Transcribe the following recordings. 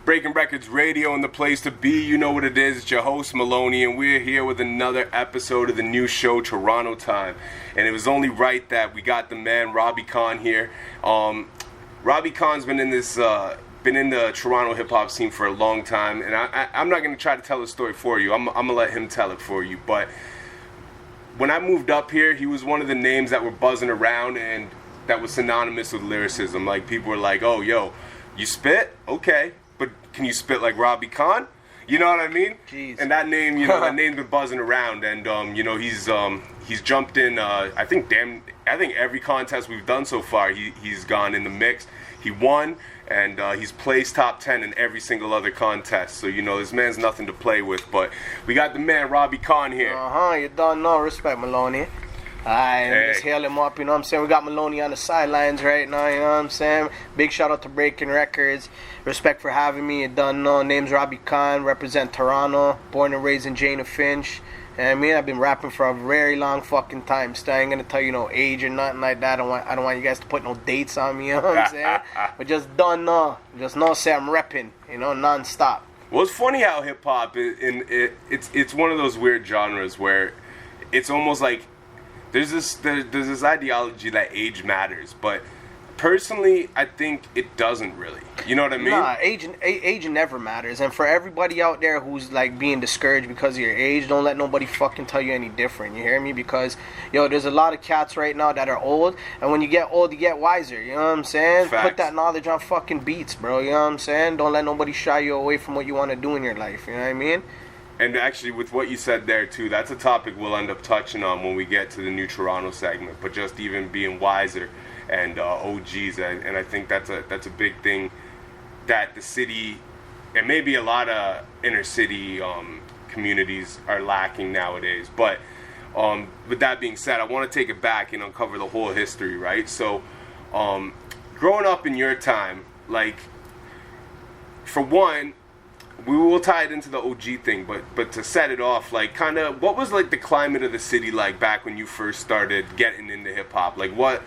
Breaking Records Radio and the place to be. You know what it is. It's your host, Maloney, and we're here with another episode of the new show, Toronto Time. And it was only right that we got the man, Robbie here. Robbie Khan's been in the Toronto hip-hop scene for a long time, and I'm not going to try to tell the story for you. I'm going to let him tell it for you. But when I moved up here, he was one of the names that were buzzing around and that was synonymous with lyricism. Like, people were like, oh, yo, you spit? Okay. But can you spit like Robbie Khan? You know what I mean? Jeez. And that name, that name's been buzzing around, and he's jumped in. I think every contest we've done so far, he's gone in the mix. He won, and he's placed top 10 in every single other contest. So this man's nothing to play with. But we got the man Robbie Khan here. You don't know. Respect, Maloney. Just hail him up, you know what I'm saying? We got Maloney on the sidelines right now, you know what I'm saying? Big shout out to Breaking Records. Respect for having me. You don't know. Name's Robbie Khan, represent Toronto, born and raised in Jak H. Finch. And I mean, I've been rapping for a very long fucking time. Still, I ain't gonna tell you no age or nothing like that. I don't want you guys to put no dates on me, you know what I'm saying? But just don't know. Just know, say I'm repping, non-stop. Well, it's funny how hip-hop, it's one of those weird genres where it's almost like there's this ideology that age matters, but personally, I think it doesn't really. You know what I mean? Nah, age never matters. And for everybody out there who's like being discouraged because of your age, don't let nobody fucking tell you any different. You hear me? Because there's a lot of cats right now that are old, and when you get old, you get wiser. You know what I'm saying? Facts. Put that knowledge on fucking beats, bro. You know what I'm saying? Don't let nobody shy you away from what you want to do in your life. You know what I mean? And actually, with what you said there, too, that's a topic we'll end up touching on when we get to the new Toronto segment. But just even being wiser and OGs, and I think that's a big thing that the city, and maybe a lot of inner city communities are lacking nowadays. But with that being said, I want to take it back and uncover the whole history, right? So, growing up in your time, like, for one, we will tie it into the OG thing, but to set it off, like, kind of, what was, like, the climate of the city like back when you first started getting into hip-hop? Like, were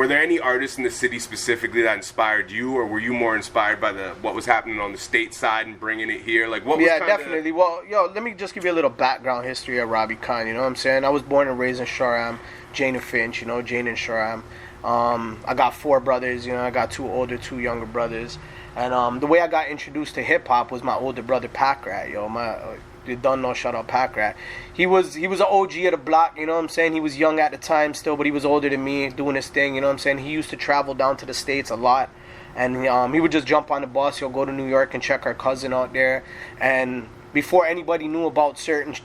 there any artists in the city specifically that inspired you, or were you more inspired by what was happening on the state side and bringing it here? Like, what was definitely. Well, let me just give you a little background history of Robbie Khan, you know what I'm saying? I was born and raised in Shoreham, Jak H. Finch, Jak and Shoreham. I got 4 brothers, I got 2 older, 2 younger brothers. And the way I got introduced to hip hop was my older brother Pac Rat, you don't know, shout out Pac Rat. He was an OG of the block, you know what I'm saying? He was young at the time still, but he was older than me, doing his thing, you know what I'm saying? He used to travel down to the States a lot, and he would just jump on the bus. He'll go to New York and check our cousin out there. And before anybody knew about certain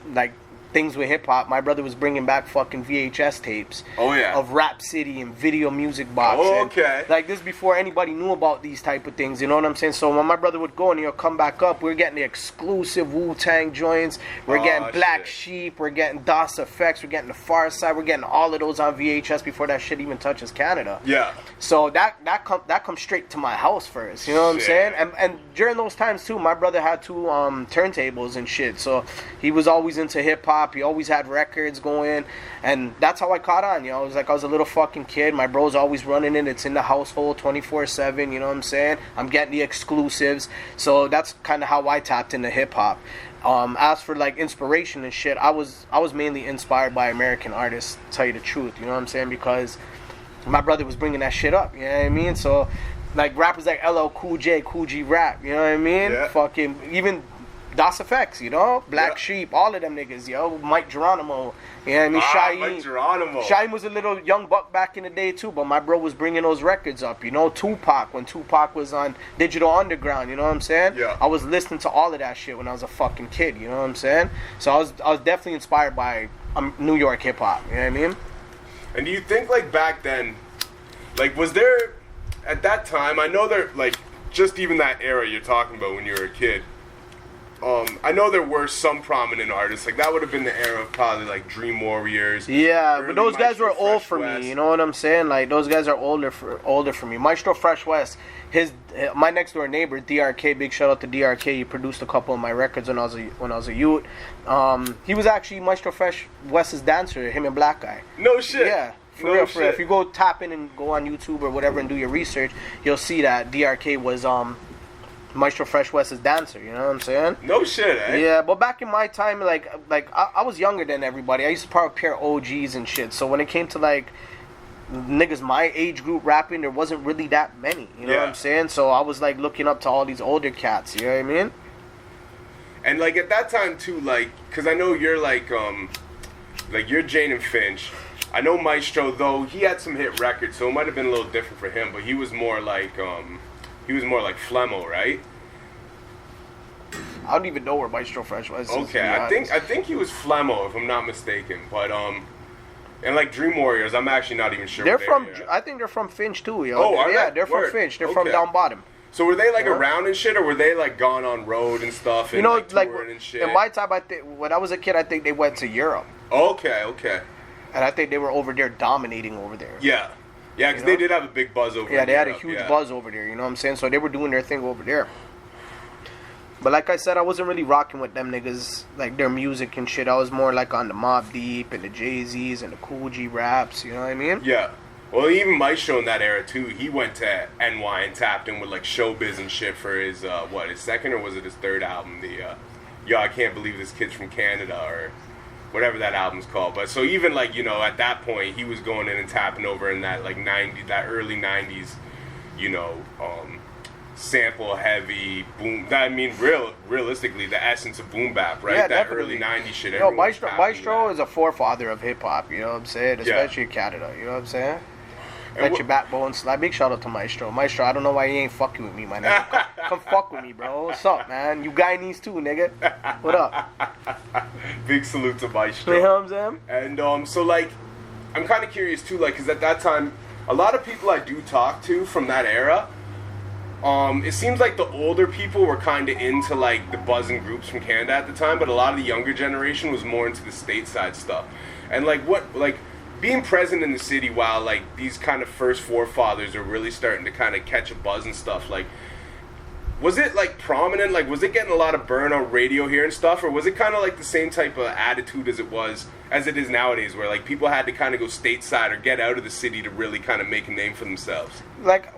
things with hip-hop, my brother was bringing back fucking VHS tapes of Rap City and Video Music Box. And, this before anybody knew about these type of things, you know what I'm saying? So when my brother would go and he'll come back up, we're getting the exclusive Wu-Tang joints, we're getting Black Sheep, we're getting DOS Effects, we're getting the Far Side, we're getting all of those on VHS before that shit even touches Canada. Yeah. So that comes straight to my house first, you know what I'm saying? And during those times too, my brother had 2 turntables and shit, so he was always into hip-hop. He always had records going, and that's how I caught on. I was a little fucking kid. My bro's always running it. It's in the household 24/7. You know what I'm saying? I'm getting the exclusives. So that's kind of how I tapped into hip hop. As for inspiration and shit, I was mainly inspired by American artists. To tell you the truth, you know what I'm saying? Because my brother was bringing that shit up. You know what I mean? So rappers like LL Cool J, Cool G Rap. You know what I mean? Yeah. Fucking even DOS Effects, Black Sheep, all of them niggas, Mike Geronimo, you know what I mean? Shaheem. Mike Geronimo. Shaheem was a little young buck back in the day too, but my bro was bringing those records up, Tupac, when Tupac was on Digital Underground, you know what I'm saying? Yeah. I was listening to all of that shit when I was a fucking kid, you know what I'm saying? So I was definitely inspired by New York hip hop, you know what I mean? And do you think back then, was there, at that time, I know there, just even that era you're talking about when you were a kid, I know there were some prominent artists. That would have been the era of probably Dream Warriors. Yeah, but those guys were old for West. me. You know what I'm saying? Those guys are older for me. Maestro Fresh West, my next door neighbor DRK. Big shout out to DRK. He produced a couple of my records when I was a youth. He was actually Maestro Fresh West's dancer. Him and Black Guy. No shit. Yeah. For real, for real. If you go tap in and go on YouTube or whatever and do your research, you'll see that DRK was Maestro Fresh West's dancer. You know what I'm saying? No shit, eh? Yeah, but back in my time, like I was younger than everybody. I used to probably pair OGs and shit. So when it came to like niggas my age group rapping, there wasn't really that many. You know what I'm saying? So I was like looking up to all these older cats. You know what I mean? And like at that time too, like, cause I know you're like you're Jane and Finch. I know Maestro, though he had some hit records, so it might have been a little different for him. But he was more like Flemo, right? I don't even know where Maestro Fresh was. Okay, I think he was Flemo, if I'm not mistaken. But and like Dream Warriors, I'm actually not even sure. They're from. I think they're from Finch too, yo. Oh, are yeah, they? They're from Finch. They're from down bottom. So were they like around and shit, or were they like gone on road and stuff? And, you know, like and shit? In my time, I think when I was a kid, I think they went to Europe. Okay. And I think they were over there dominating over there. Yeah, because they did have a big buzz over there. Yeah, they had a huge buzz over there, you know what I'm saying? So they were doing their thing over there. But like I said, I wasn't really rocking with them niggas, like their music and shit. I was more like on the Mobb Deep and the Jay-Z's and the Cool G raps, you know what I mean? Yeah. Well, even Maestro in that era, too, he went to NY and tapped in with, like, Showbiz and shit for his, his second or was it his third album? Yo, I Can't Believe This Kid's From Canada, or whatever that album's called. But so even, like, you know, at that point, he was going in and tapping over in that, like, that early 90s, you know, sample-heavy, boom. I mean, realistically, the essence of boom bap, right? Yeah, that definitely. early 90s shit. No, Maestro is a forefather of hip-hop, you know what I'm saying? Especially in Canada, you know what I'm saying? Let your backbone slide. Big shout out to Maestro. Maestro, I don't know why you ain't fucking with me, my nigga. Come fuck with me, bro. What's up, man? You Guyanese too, nigga. What up? Big salute to Maestro. You know what I'm saying? And so, like, I'm kind of curious too, like, because at that time, a lot of people I do talk to from that era, it seems like the older people were kind of into, like, the buzzing groups from Canada at the time, but a lot of the younger generation was more into the stateside stuff. And, being present in the city while, like, these kind of first forefathers are really starting to kind of catch a buzz and stuff, like, was it, like, prominent? Like, was it getting a lot of burn on radio here and stuff? Or was it kind of, like, the same type of attitude as it is nowadays, where, like, people had to kind of go stateside or get out of the city to really kind of make a name for themselves? Like,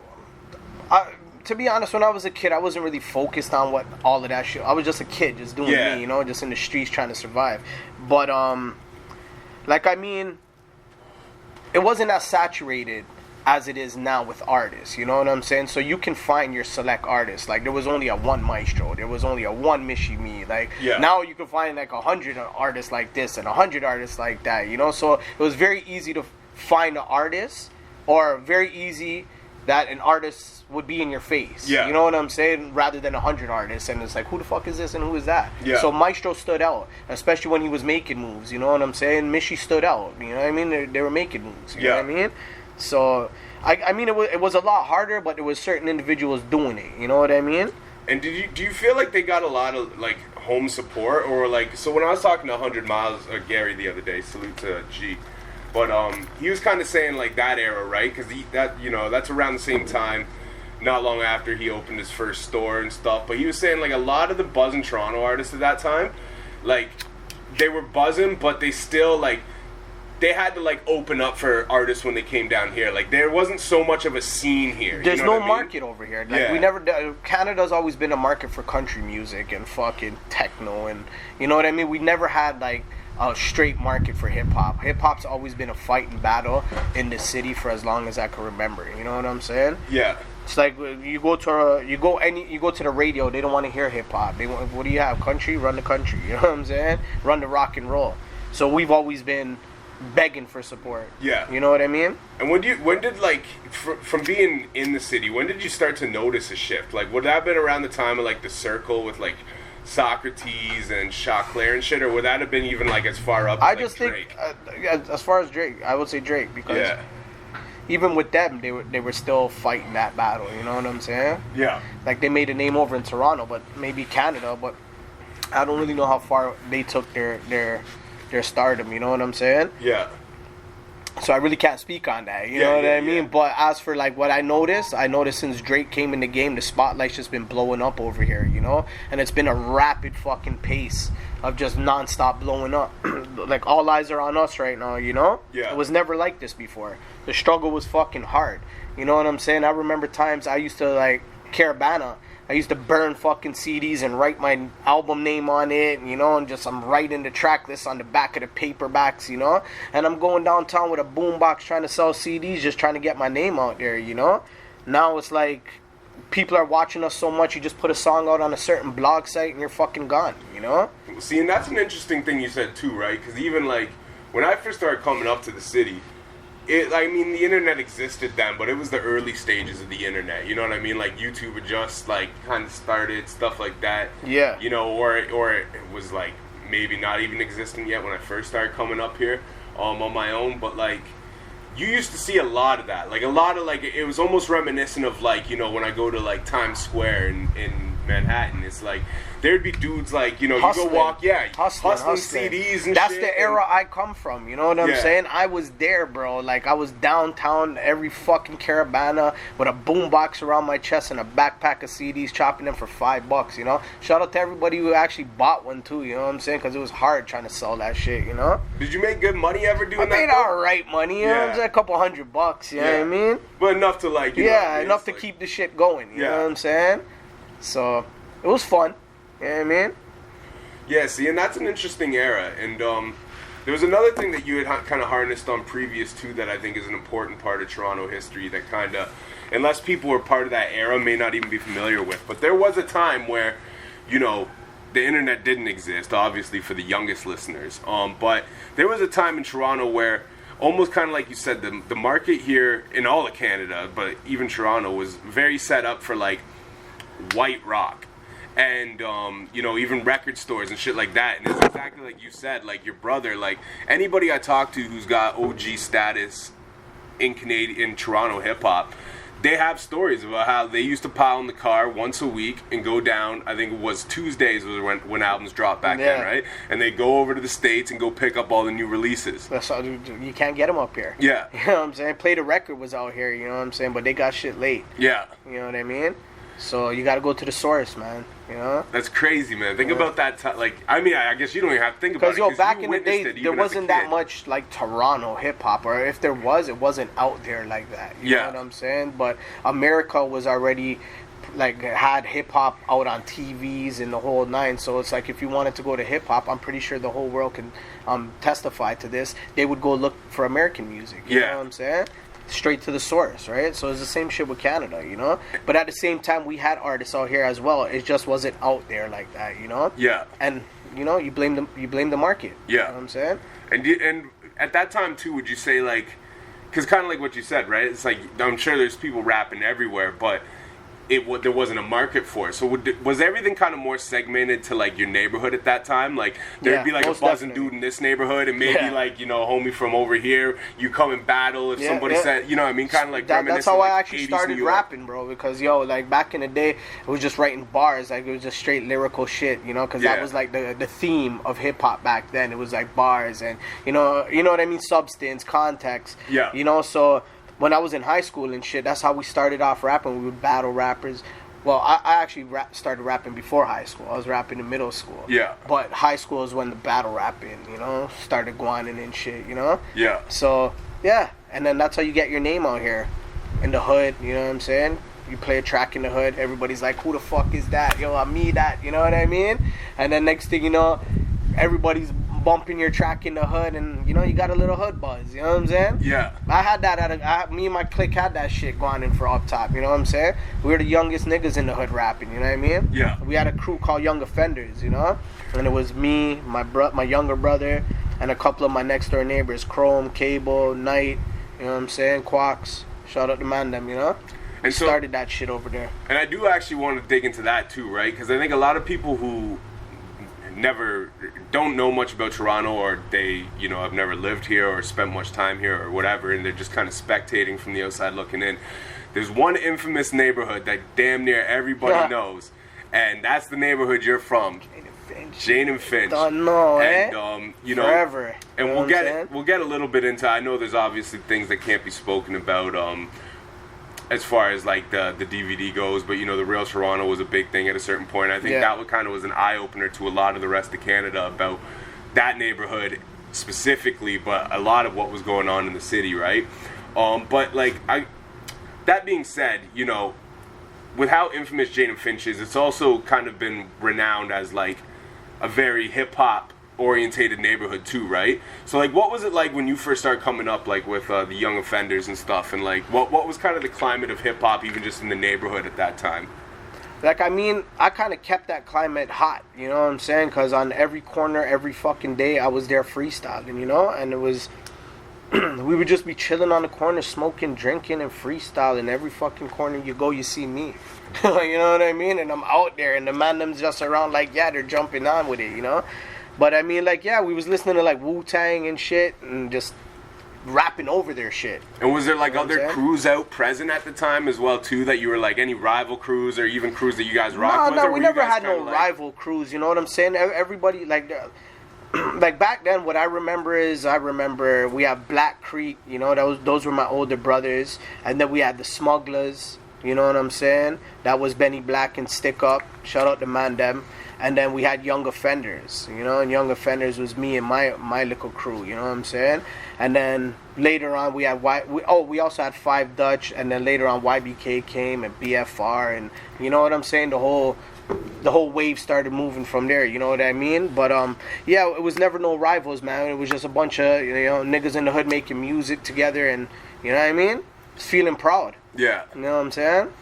to be honest, when I was a kid, I wasn't really focused on what all of that shit. I was just a kid, just doing me, you know, just in the streets trying to survive. But, it wasn't as saturated as it is now with artists, you know what I'm saying? So you can find your select artists. Like, there was only a one Maestro, there was only a one Mishi Me. Like, now you can find like 100 artists like this and 100 artists like that, you know? So it was very easy to find an artist, or very easy that an artist would be in your face. You know what I'm saying? Rather than 100 artists, and it's like, who the fuck is this and who is that? So Maestro stood out, especially when he was making moves, you know what I'm saying? Mishi stood out, you know what I mean? They were making moves, you know what I mean? So, I mean, it was a lot harder, but there was certain individuals doing it, you know what I mean? And do you feel like they got a lot of, like, home support? Or, like, so when I was talking to 100 Miles, Gary the other day, salute to G, but he was kind of saying, like, that era, right? Because that's around the same time, not long after he opened his first store and stuff. But he was saying, like, a lot of the buzzing Toronto artists at that time, like, they were buzzing, but they still, like, they had to, like, open up for artists when they came down here. Like, there wasn't so much of a scene here. There's no market over here. Like, we never... Canada's always been a market for country music and fucking techno and... You know what I mean? We never had, like, a straight market for hip-hop. Hip-hop's always been a fight and battle in the city for as long as I can remember. You know what I'm saying? Yeah. It's like you go to the radio, they don't want to hear hip-hop. They want, what do you have? Country? Run the country. You know what I'm saying? Run the rock and roll. So we've always been begging for support. Yeah. You know what I mean? And when did like, from being in the city, when did you start to notice a shift? Like, would that have been around the time of, like, the Circle with, like, Socrates and Chaclair and shit, or would that have been even, like, as far up as, like, Drake? Think, as far as Drake, I would say Drake, because even with them, they were still fighting that battle, you know what I'm saying? Yeah. Like, they made a name over in Toronto, but maybe Canada, but I don't really know how far they took their stardom, you know what I'm saying? Yeah. So I really can't speak on that, you know what I mean? But as for, like, what I noticed since Drake came in the game, the spotlight's just been blowing up over here, you know know? And it's been a rapid fucking pace of just non-stop blowing up. Like, all eyes are on us right now, you know? Yeah. It was never like this before. The struggle was fucking hard. You know what I'm saying? I remember times I used to, like, Caravana. I used to burn fucking CDs and write my album name on it, you know, and just I'm writing the track list on the back of the paperbacks, you know? And I'm going downtown with a boombox trying to sell CDs, just trying to get my name out there, you know? Now it's like people are watching us so much, you just put a song out on a certain blog site and you're fucking gone, you know? See, and that's an interesting thing you said too, right? Because even like when I first started coming up to the city, the internet existed then, but it was the early stages of the internet. You know what I mean? Like YouTube had just like kind of started, stuff like that. Yeah. You know, or it was like maybe not even existing yet when I first started coming up here on my own. But like, you used to see a lot of that. Like a lot of like, it was almost reminiscent of like, you know, when I go to like Times Square in Manhattan, it's like there'd be dudes like, you know, hustling. you go walk, hustling hustling. CDs and That's shit. the era I come from, you know what I'm saying? I was there, bro. Like, I was downtown every fucking Caravana with a boombox around my chest and a backpack of CDs, chopping them for $5, you know? Shout out to everybody who actually bought one, too, you know what I'm saying? Because it was hard trying to sell that shit, you know? Did you make good money ever doing that? I made alright money, you know what I'm saying? A couple $100, you know what I mean? But enough to like, you know what I mean? Enough to keep the shit going, you know what I'm saying? So, it was fun, you know what I mean? Yeah, see, and that's an interesting era. And there was another thing that you had kind of harnessed on previous, too, that I think is an important part of Toronto history that kind of, unless people were part of that era, may not even be familiar with. But there was a time where, you know, the internet didn't exist, obviously, for the youngest listeners. But there was a time in Toronto where, almost kind of like you said, the market here in all of Canada, but even Toronto, was very set up for, like, white rock. And, you know, even record stores and shit like that. And it's exactly like you said, like your brother, like anybody I talk to who's got OG status in Toronto hip-hop, they have stories about how they used to pile in the car once a week and go down, I think it was Tuesdays was when albums dropped back then, right? And they go over to the States and go pick up all the new releases. That's all, you can't get them up here. Yeah. You know what I'm saying? Play the Record was out here, you know what I'm saying? But they got shit late. Yeah. You know what I mean? So you got to go to the source, man. You know? That's crazy, man. Think about that. I guess you don't even have to think about it. Because, back in the day, there wasn't that much, like, Toronto hip-hop. Or if there was, it wasn't out there like that. You know what I'm saying? But America was already, like, had hip-hop out on TVs and the whole nine. So it's like, if you wanted to go to hip-hop, I'm pretty sure the whole world can testify to this. They would go look for American music. You know what I'm saying? Straight to the source, right? So it's the same shit with Canada, you know? But at the same time, we had artists out here as well. It just wasn't out there like that, you know? Yeah. And, you know, you blame the market. Yeah. You know what I'm saying? And at that time, too, would you say, like... Because kind of like what you said, right? It's like, I'm sure there's people rapping everywhere, but... there wasn't a market for it. So was everything kind of more segmented to like your neighborhood at that time? Like there'd be like a buzzing dude in this neighborhood, and maybe like, you know, homie from over here. You come and battle if somebody said, you know what I mean, kind of like that's how like I actually started rapping, bro. Because like back in the day, it was just writing bars. Like it was just straight lyrical shit, you know. Because that was like the theme of hip hop back then. It was like bars and you know what I mean, substance, context. Yeah. You know, so. When I was in high school and shit, that's how we started off rapping. We would battle rappers. Well, I actually started rapping before high school. I was rapping in middle school. Yeah. But high school is when the battle rapping, you know, started going and shit, you know? Yeah. So, yeah. And then that's how you get your name out here. In the hood, you know what I'm saying? You play a track in the hood, everybody's like, who the fuck is that? Yo, I'm me that, you know what I mean? And then next thing you know, everybody's bumping your track in the hood, and you know you got a little hood buzz. You know what I'm saying? Yeah. I had that. Me and my clique had that shit going in for Up Top. You know what I'm saying? We were the youngest niggas in the hood rapping. You know what I mean? Yeah. We had a crew called Young Offenders. You know, and it was me, my younger brother, and a couple of my next door neighbors, Chrome, Cable, Knight. You know what I'm saying? Quacks. Shout out to Mandem. You know. And so, started that shit over there. And I do actually want to dig into that too, right? Because I think a lot of people who don't know much about Toronto, or they, you know, have never lived here or spent much time here or whatever, and they're just kind of spectating from the outside looking in. There's one infamous neighborhood that damn near everybody knows, and that's the neighborhood you're from. Jane and Finch. Don't know, and, you know, forever. And you know we'll get a little bit into. I know there's obviously things that can't be spoken about. as far as like the DVD goes, but you know, the Real Toronto was a big thing at a certain point. I think that kind of was an eye opener to a lot of the rest of Canada about that neighborhood specifically, but a lot of what was going on in the city, right? But like that being said, you know, with how infamous Jane and Finch is, it's also kind of been renowned as like a very hip hop orientated neighborhood too, right? So like, what was it like when you first started coming up, like with the young offenders and stuff, and like what was kind of the climate of hip hop even just in the neighborhood at that time? Like, I mean, I kind of kept that climate hot, you know what I'm saying? Because on every corner, every fucking day, I was there freestyling, you know? And it was, we would just be chilling on the corner, smoking, drinking, and freestyling. Every fucking corner you go, you see me. You know what I mean? And I'm out there, and the man them's just around like, yeah, they're jumping on with it, you know? But I mean, like, yeah, we was listening to like Wu-Tang and shit, and just rapping over their shit. And was there like other crews out present at the time as well too, that you were like any rival crews or even crews that you guys rocked with? No, we never had no rival crews, you know what I'm saying? Everybody, like, like back then, what I remember is, we have Black Creek, you know, those were my older brothers, and then we had the Smugglers, you know what I'm saying? That was Benny Black and Stick Up, shout out to Man Dem. And then we had Young Offenders, you know, and Young Offenders was me and my little crew, you know what I'm saying? And then later on we had we also had Five Dutch, and then later on YBK came and BFR, and you know what I'm saying? The whole wave started moving from there, you know what I mean? But yeah, it was never no rivals, man. It was just a bunch of, you know, niggas in the hood making music together, and you know what I mean? Just feeling proud. Yeah. You know what I'm saying?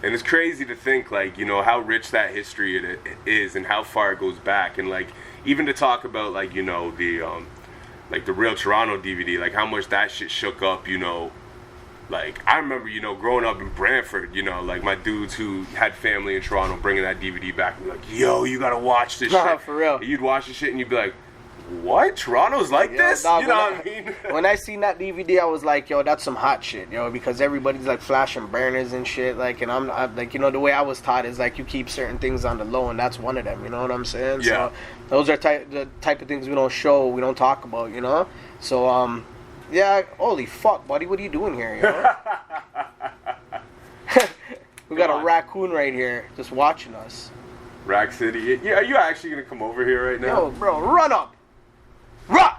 And it's crazy to think, like, you know, how rich that history it is and how far it goes back. And, like, even to talk about, like, you know, the Real Toronto DVD, like, how much that shit shook up, you know. Like, I remember, you know, growing up in Brantford, you know, like, my dudes who had family in Toronto bringing that DVD back and be like, yo, you gotta watch this shit. For real. And you'd watch this shit and you'd be like, what? Toronto's like this? Dog, you know what I mean? When I seen that DVD, I was like, yo, that's some hot shit, yo, because everybody's like flashing burners and shit, like, and I'm like, you know, the way I was taught is like you keep certain things on the low, and that's one of them, you know what I'm saying? Yeah. So those are the type of things we don't show, we don't talk about, you know? So, yeah, holy fuck, buddy, what are you doing here, you know? We got a raccoon right here just watching us. Rack City. Yeah, are you actually going to come over here right now? Yo, bro, run up! Run!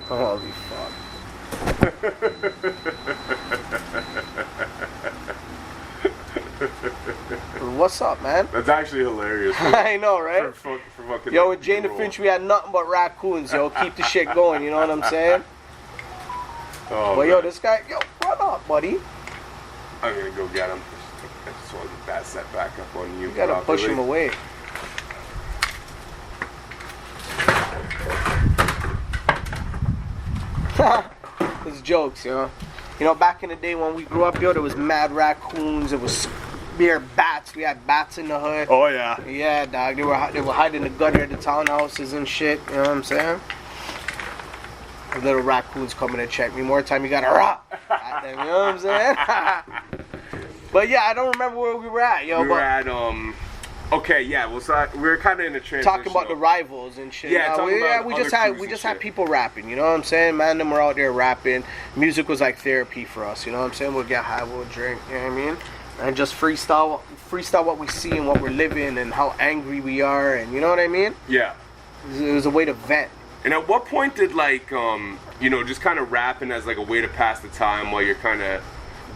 Holy fuck. What's up, man? That's actually hilarious. I know, right? For fucking, yo, with Jane and Finch, we had nothing but raccoons, yo. Keep the shit going, you know what I'm saying? Oh, but, yo, this guy, yo, run up, buddy. I'm going to go get him. I just wanted to pass that back up on you. You got to push him away. It's jokes, you know. You know, back in the day when we grew up, yo, there was mad raccoons. It was mere bats. We had bats in the hood. Oh yeah. Yeah, dog. They were hiding in the gutter of the townhouses and shit. You know what I'm saying? The little raccoons coming to check me. More time you gotta rock. You know what I'm saying? But yeah, I don't remember where we were at, yo. We were at Okay, yeah. Well, so we were kind of in a transition. Talking about the rivals and shit. Yeah, we just had people rapping. You know what I'm saying? Man, them were out there rapping. Music was like therapy for us. You know what I'm saying? We'll get high, we'll drink. You know what I mean? And just freestyle what we see and what we're living and how angry we are, and you know what I mean? Yeah. It was a way to vent. And at what point did like you know, just kind of rapping as like a way to pass the time while you're kind of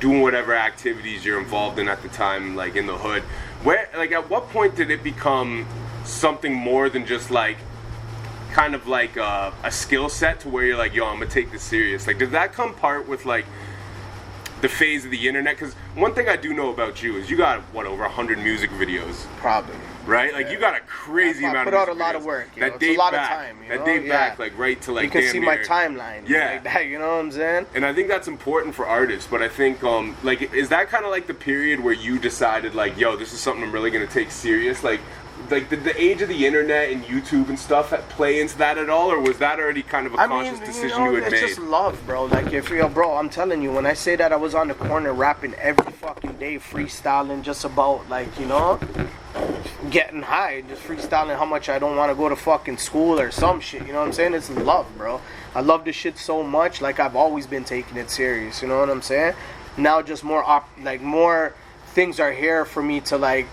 doing whatever activities you're involved in at the time, like in the hood? Where, like, at what point did it become something more than just like kind of like a skill set to where you're like, yo, I'm gonna take this serious? Like, did that come part with like the phase of the internet? Because one thing I do know about you is you got what, over 100 music videos, probably, right? Like, you got a crazy amount of music videos. I put out a videos lot of work. You know? That date it's a lot back, of time. You know? That date back, like right to like. You can damn see near, my timeline. Yeah, like that. You know what I'm saying? And I think that's important for artists. But I think like, is that kind of like the period where you decided like, yo, this is something I'm really gonna take serious? Like did the age of the internet and YouTube and stuff play into that at all, or was that already kind of a conscious decision you had made? It's just love, bro. Like, if you, bro, I'm telling you, when I say that I was on the corner rapping every fucking day, freestyling, just about, like, you know, getting high, just freestyling how much I don't want to go to fucking school or some shit. You know what I'm saying? It's love, bro. I love this shit so much. Like, I've always been taking it serious. You know what I'm saying? Now just more things are here for me to like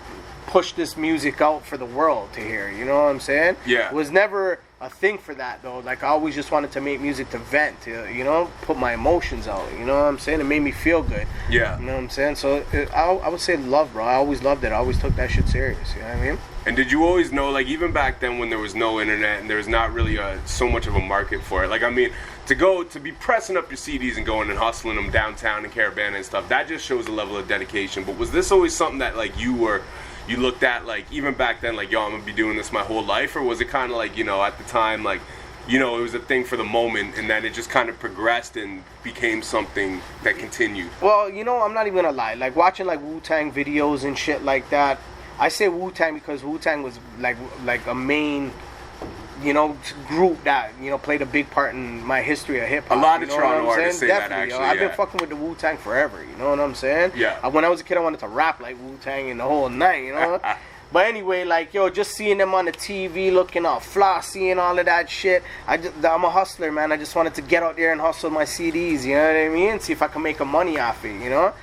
push this music out for the world to hear. You know what I'm saying? Yeah. It was never a thing for that though. Like, I always just wanted to make music to vent, you know, put my emotions out. You know what I'm saying? It made me feel good. Yeah. You know what I'm saying? So I would say love, bro. I always loved it. I always took that shit serious. You know what I mean? And did you always know, like, even back then when there was no internet and there was not really so much of a market for it, like, I mean, to be pressing up your CDs and going and hustling them downtown in Caravana and stuff, that just shows a level of dedication. But was this always something that, like, you looked at, like, even back then, like, yo, I'm gonna be doing this my whole life? Or was it kind of like, you know, at the time, like, you know, it was a thing for the moment and then it just kind of progressed and became something that continued? Well, you know, I'm not even gonna lie. Like, watching, like, Wu-Tang videos and shit like that, I say Wu-Tang because Wu-Tang was, like a main, you know, group that, you know, played a big part in my history of hip-hop. A lot of you know Toronto what I'm artists saying? say Definitely, that, actually, I've been fucking with the Wu-Tang forever, you know what I'm saying? Yeah. When I was a kid, I wanted to rap like Wu-Tang and the whole night, you know? But anyway, like, yo, just seeing them on the TV, looking all flossy and all of that shit. I'm a hustler, man. I just wanted to get out there and hustle my CDs, you know what I mean? See if I can make a money off it, you know?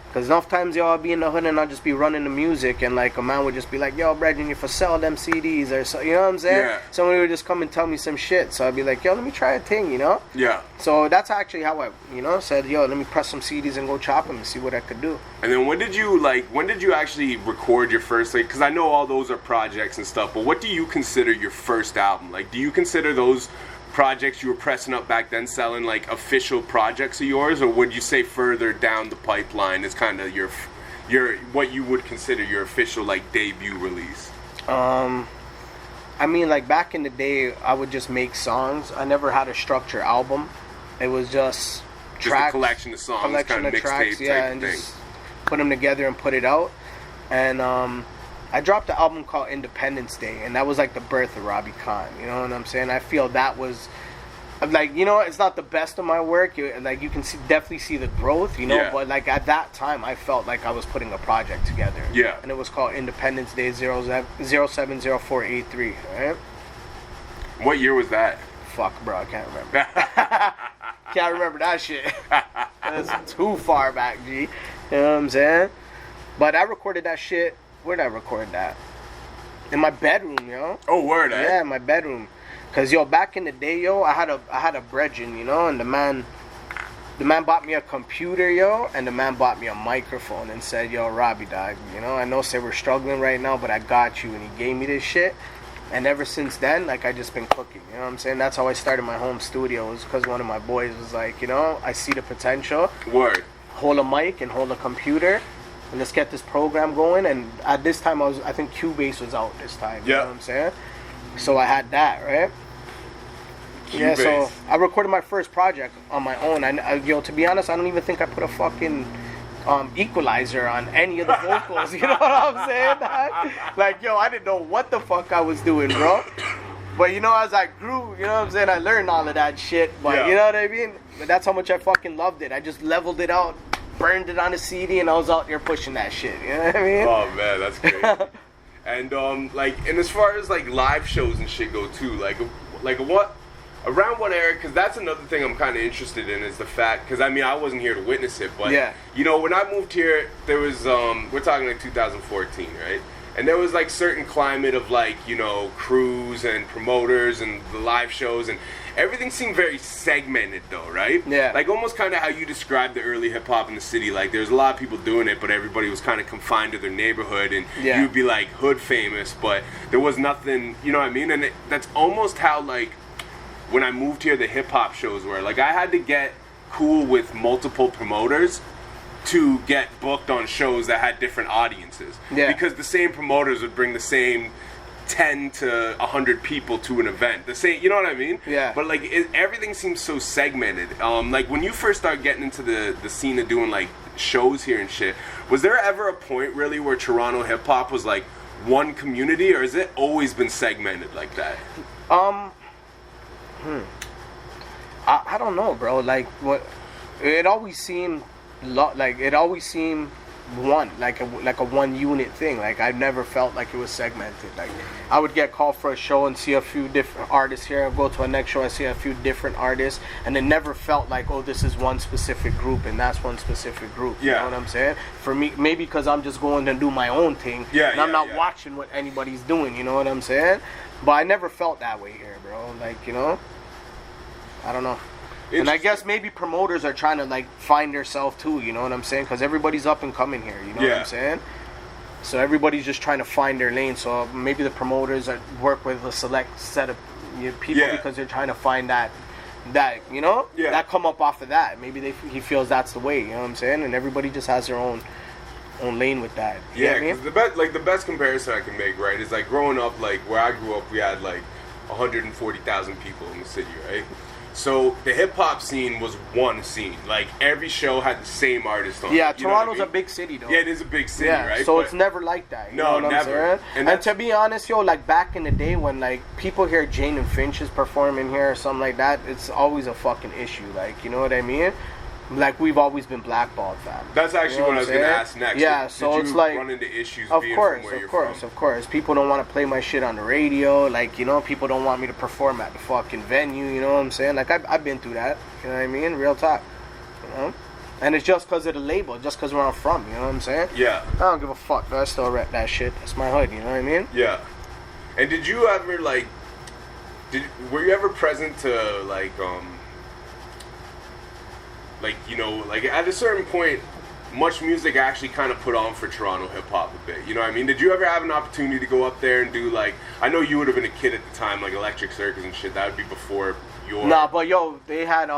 Because enough times, yo, I'll be in the hood and I'll just be running the music and, like, a man would just be like, yo, Brethren, you for sell them CDs or so, you know what I'm saying? Yeah. Somebody would just come and tell me some shit. So I'd be like, yo, let me try a thing, you know? Yeah. So that's actually how I, you know, said, yo, let me press some CDs and go chop them and see what I could do. And then when did you actually record your first, like, because I know all those are projects and stuff, but what do you consider your first album? Like, do you consider those projects you were pressing up back then selling like official projects of yours, or would you say further down the pipeline is kind of your what you would consider your official like debut release? I mean, like, back in the day, I would just make songs. I never had a structured album. It was just tracks, a collection of songs, kind of mixtape type and thing. just put them together and put it out. And I dropped an album called Independence Day, and that was like the birth of Robbie Khan. You know what I'm saying? I feel that was like, you know, it's not the best of my work. Like, you can definitely see the growth, you know. Yeah. But like at that time, I felt like I was putting a project together. Yeah. And it was called Independence Day 070483. Right? What year was that? Fuck, bro, I can't remember. Can't remember that shit. That's too far back, G. You know what I'm saying? But I recorded that shit. Where did I record that? In my bedroom, yo. Oh, word, eh? Yeah, in my bedroom. Cause, yo, back in the day, yo, I had a brethren, you know, and the man bought me a computer, yo, and the man bought me a microphone and said, yo, Robbie, dog, you know, I know say we're struggling right now, but I got you, and he gave me this shit. And ever since then, like, I just been cooking, you know what I'm saying? That's how I started my home studio, was because one of my boys was like, you know, I see the potential. Word. Hold a mic and hold a computer, and let's get this program going. And at this time, I think Cubase was out this time, you know what I'm saying? So I had that, right? Cubase. Yeah, so I recorded my first project on my own. Yo, to be honest, I don't even think I put a fucking equalizer on any of the vocals. You know what I'm saying? Like, yo, I didn't know what the fuck I was doing, bro. But, you know, as I grew, you know what I'm saying, I learned all of that shit. But, you know what I mean? But that's how much I fucking loved it. I just leveled it out, burned it on a CD, and I was out there pushing that shit. You know what I mean? Oh, man, that's great. And, and as far as, like, live shows and shit go, too, like what... Around what era? Because that's another thing I'm kind of interested in, is the fact, because I mean, I wasn't here to witness it, but you know, when I moved here, there was we're talking like 2014, right? And there was like certain climate of like, you know, crews and promoters and the live shows, and everything seemed very segmented though, right? Yeah. Like almost kind of how you described the early hip hop in the city. Like there's a lot of people doing it, but everybody was kind of confined to their neighborhood, and you'd be like hood famous, but there was nothing, you know what I mean? And that's almost how like when I moved here, the hip-hop shows were. Like, I had to get cool with multiple promoters to get booked on shows that had different audiences. Yeah. Because the same promoters would bring the same 10 to 100 people to an event. The same, you know what I mean? Yeah. But, like, everything seems so segmented. Like, when you first started getting into the scene of doing, like, shows here and shit, was there ever a point, really, where Toronto hip-hop was, like, one community, or has it always been segmented like that? I don't know, bro. Like, what it always seemed like it always seemed one, like a one unit thing. Like I never felt like it was segmented. Like I would get called for a show and see a few different artists here. I'd go to a next show, I see a few different artists, and it never felt like, oh, this is one specific group and that's one specific group. You know what I'm saying? For me, maybe because I'm just going to do my own thing, and I'm not watching what anybody's doing. You know what I'm saying? But I never felt that way here, bro. Like, you know, I don't know. And I guess maybe promoters are trying to like find themselves too, you know what I'm saying? Because everybody's up and coming here, you know what I'm saying? So everybody's just trying to find their lane. So maybe the promoters work with a select set of people because they're trying to find that you know, that come up off of that. Maybe he feels that's the way, you know what I'm saying? And everybody just has their own lane with that. You know what I mean? The best comparison I can make, right, is like growing up, like where I grew up, we had like 140,000 people in the city, right? So the hip hop scene was one scene. Like every show had the same artist on. Yeah, it, Toronto's a big city though. Yeah, it is a big city, right? So it's never like that. You know what never. I'm saying? And to be honest, yo, like back in the day when like people hear Jane and Finch is performing here or something like that, it's always a fucking issue. Like, you know what I mean? Like we've always been blackballed, fam. That's actually what I was gonna ask next. Yeah, so it's like run into issues. Of course. People don't want to play my shit on the radio. Like, you know, people don't want me to perform at the fucking venue. You know what I'm saying? Like I've been through that. You know what I mean? Real talk. You know? And it's just because of the label, just because where I'm from. You know what I'm saying? Yeah. I don't give a fuck. But I still rep that shit. That's my hood. You know what I mean? Yeah. And did you ever like? Were you ever present to like you know, like at a certain point, much music actually kind of put on for Toronto hip hop a bit. You know what I mean? Did you ever have an opportunity to go up there and do like? I know you would have been a kid at the time, like Electric Circus and shit. That would be before your. Nah, but yo, they had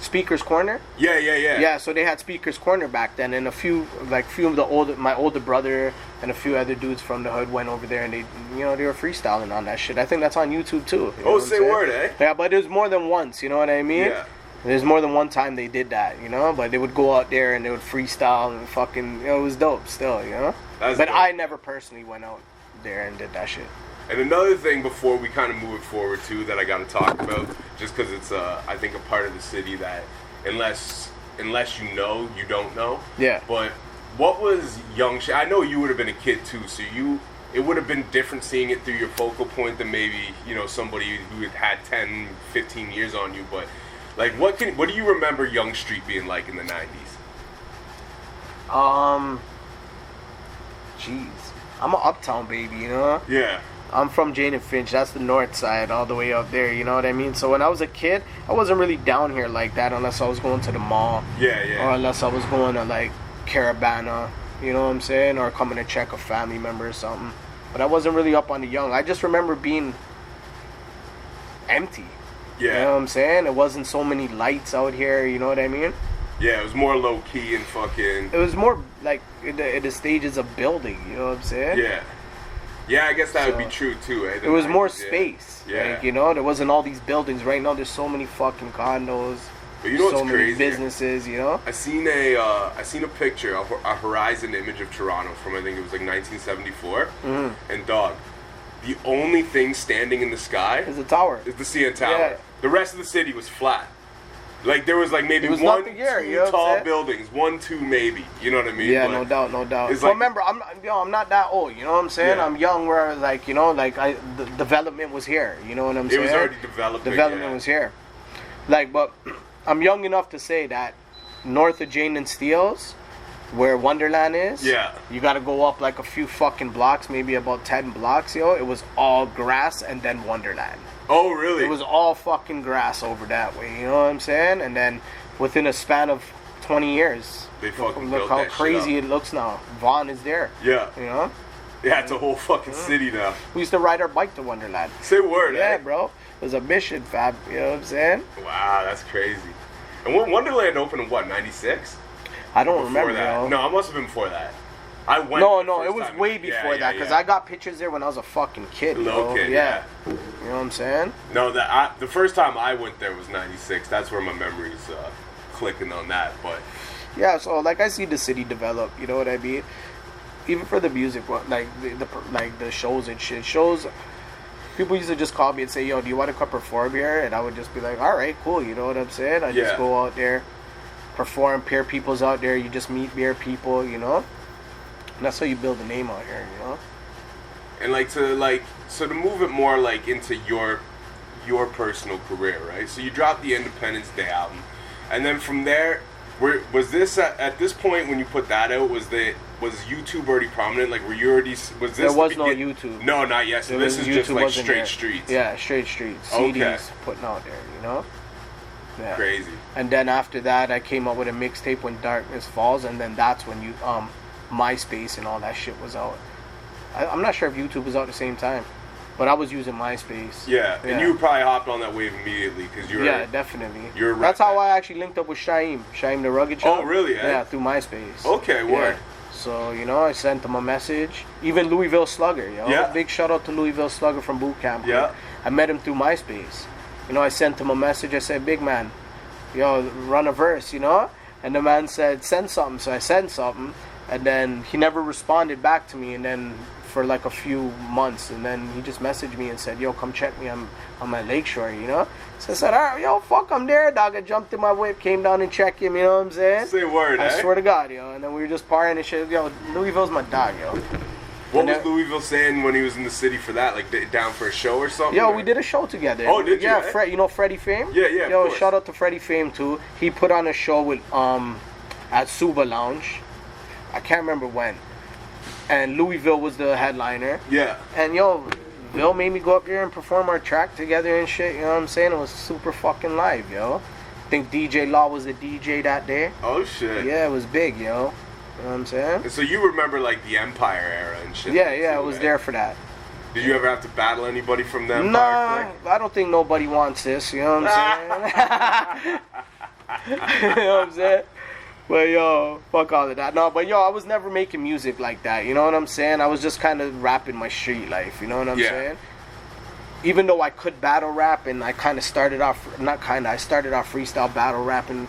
Speaker's Corner. Yeah. Yeah, so they had Speaker's Corner back then, and a few of my older brother and a few other dudes from the hood went over there, and they were freestyling on that shit. I think that's on YouTube too. Oh, say word, eh? Yeah, but it was more than once. You know what I mean? Yeah. There's more than one time they did that, you know? But they would go out there and they would freestyle and fucking, it was dope still, you know? But dope. I never personally went out there and did that shit. And another thing before we kind of move it forward too that I got to talk about, just because it's I think a part of the city that unless you know, you don't know. Yeah. But what was Young Sh? I know you would have been a kid too, so it would have been different seeing it through your focal point than maybe, you know, somebody who had 10, 15 years on you, but like, what do you remember Young Street being like in the 90s? Jeez. I'm an uptown baby, you know? Yeah. I'm from Jane and Finch. That's the north side, all the way up there, you know what I mean? So when I was a kid, I wasn't really down here like that unless I was going to the mall. Yeah. Or unless I was going to, like, Caravana, you know what I'm saying? Or coming to check a family member or something. But I wasn't really up on the Young. I just remember being empty. Yeah. You know what I'm saying? It wasn't so many lights out here, you know what I mean? Yeah, it was more low key and fucking. It was more like in the stages of building, you know what I'm saying? Yeah. Yeah, I guess that would be true too, eh? It was more space. Yeah. Like, you know, there wasn't all these buildings. Right now there's so many fucking condos. But you know what's so crazy? Many businesses, you know? I seen a picture, a horizon image of Toronto from I think it was like 1974. Mm-hmm. And dog, the only thing standing in the sky is the tower. Is the CN Tower. Yeah. The rest of the city was flat. Like there was like maybe one, here, two tall buildings, 1, 2 maybe. You know what I mean? Yeah, but no doubt. Well, remember, I'm not that old. You know what I'm saying? Yeah. I'm young. Where like, you know, like the development was here. You know what I'm saying? It was already developing. Development was here. Like, but I'm young enough to say that north of Jane and Steele's, where Wonderland is, you gotta go up like a few fucking blocks, maybe about 10 blocks, yo. It was all grass and then Wonderland. Oh, really? It was all fucking grass over that way, you know what I'm saying? And then within a span of 20 years, they fucking look how crazy it looks now. Vaughn is there. Yeah. You know? Yeah, it's a whole fucking city now. We used to ride our bike to Wonderland. Say word, Yeah, bro. It was a mission, fab. You know what I'm saying? Wow, that's crazy. And Wonderland opened in what, 96? I don't remember that. Yo. No, it must have been before that. I went. No, it was way before that because I got pictures there when I was a fucking kid. Little kid, yeah. You know what I'm saying? No, the first time I went there was 96. That's where my memories clicking on that. But yeah, so like I see the city develop. You know what I mean? Even for the music, like the shows and shit. Shows. People used to just call me and say, "Yo, do you want to come perform here?" And I would just be like, "All right, cool." You know what I'm saying? I just go out there. perform. Peer people's out there. You just meet peer people, you know. And that's how you build a name out here, you know. And like so to move it more like into your personal career, right? So you dropped the Independence Day album, and then from there, was this at this point when you put that out? Was YouTube already prominent? Like, were you already? Was this? There was no YouTube. No, not yet. So this is just like straight streets. Yeah, straight streets. CDs putting out there, you know. Yeah. Crazy. And then after that, I came up with a mixtape when Darkness Falls, and then that's when MySpace and all that shit was out. I'm not sure if YouTube was out at the same time, but I was using MySpace. Yeah, and you probably hopped on that wave immediately because you were. Yeah, definitely. You're That's how I actually linked up with Shaim the Rugged Shop. Oh, really? Yeah, through MySpace. Okay, word. Yeah. So, you know, I sent him a message. Even Louisville Slugger, yo. Yeah. Big shout out to Louisville Slugger from Boot Camp. Yeah. I met him through MySpace. You know, I sent him a message. I said, big man, yo, run a verse, you know? And the man said, send something. So I sent something. And then he never responded back to me. And then for like a few months. And then he just messaged me and said, yo, come check me. I'm at Lakeshore, you know? So I said, all right, yo, fuck, I'm there, dog. I jumped in my whip, came down and checked him, you know what I'm saying? Say word, I swear to God, yo. And then we were just partying and shit. Yo, Louisville's my dog, yo. What was Louisville saying when he was in the city for that? Like, down for a show or something? Yo, or? we did a show together. Oh, did you? Yeah, Fred, you know Freddie Fame? Yeah, yeah, yo, of course. shout out to Freddie Fame, too. He put on a show with, at Suba Lounge. I can't remember when. And Louisville was the headliner. Yeah. And, yo, Bill made me go up there and perform our track together and shit, you know what I'm saying? It was super fucking live, yo. I think DJ Law was the DJ that day. Oh, shit. Yeah, it was big, yo. You know what I'm saying? And so you remember, like, the Empire era and shit? Yeah, I was there for that. Did you ever have to battle anybody from the Empire? Nah, I don't think nobody wants this, you know what I'm saying? You know what I'm saying? But yo, fuck all of that. No, but yo, I was never making music like that, you know what I'm saying? I was just kind of rapping my street life, you know what I'm saying? Even though I could battle rap, and I kind of started off, I started off freestyle battle rapping,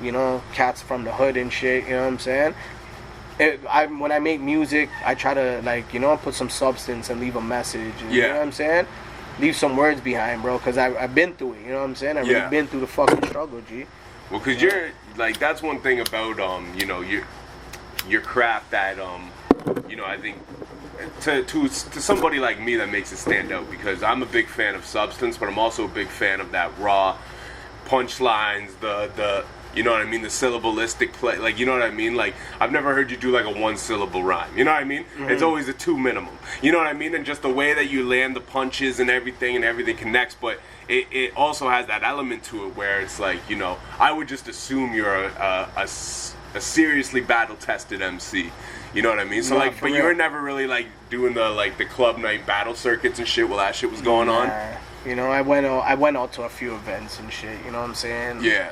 you know, cats from the hood and shit, you know what I'm saying? When I make music, I try to, like, you know, put some substance and leave a message, and, you know what I'm saying? Leave some words behind, bro, because I've been through it, you know what I'm saying? I've really been through the fucking struggle, G. Well, because you're, like, that's one thing about, you know, your craft that, you know, I think to somebody like me that makes it stand out, because I'm a big fan of substance, but I'm also a big fan of that raw punchlines, the you know what I mean, the syllabalistic play, like, you know what I mean? Like, I've never heard you do, like, a one-syllable rhyme, you know what I mean? Mm-hmm. It's always a two minimum, you know what I mean? And just the way that you land the punches and everything connects, but it also has that element to it where it's like, you know, I would just assume you're a seriously battle-tested MC, you know what I mean? So, like, but you were never really, like, doing the club night battle circuits and shit while that shit was going on? You know, I went out to a few events and shit, you know what I'm saying? Yeah.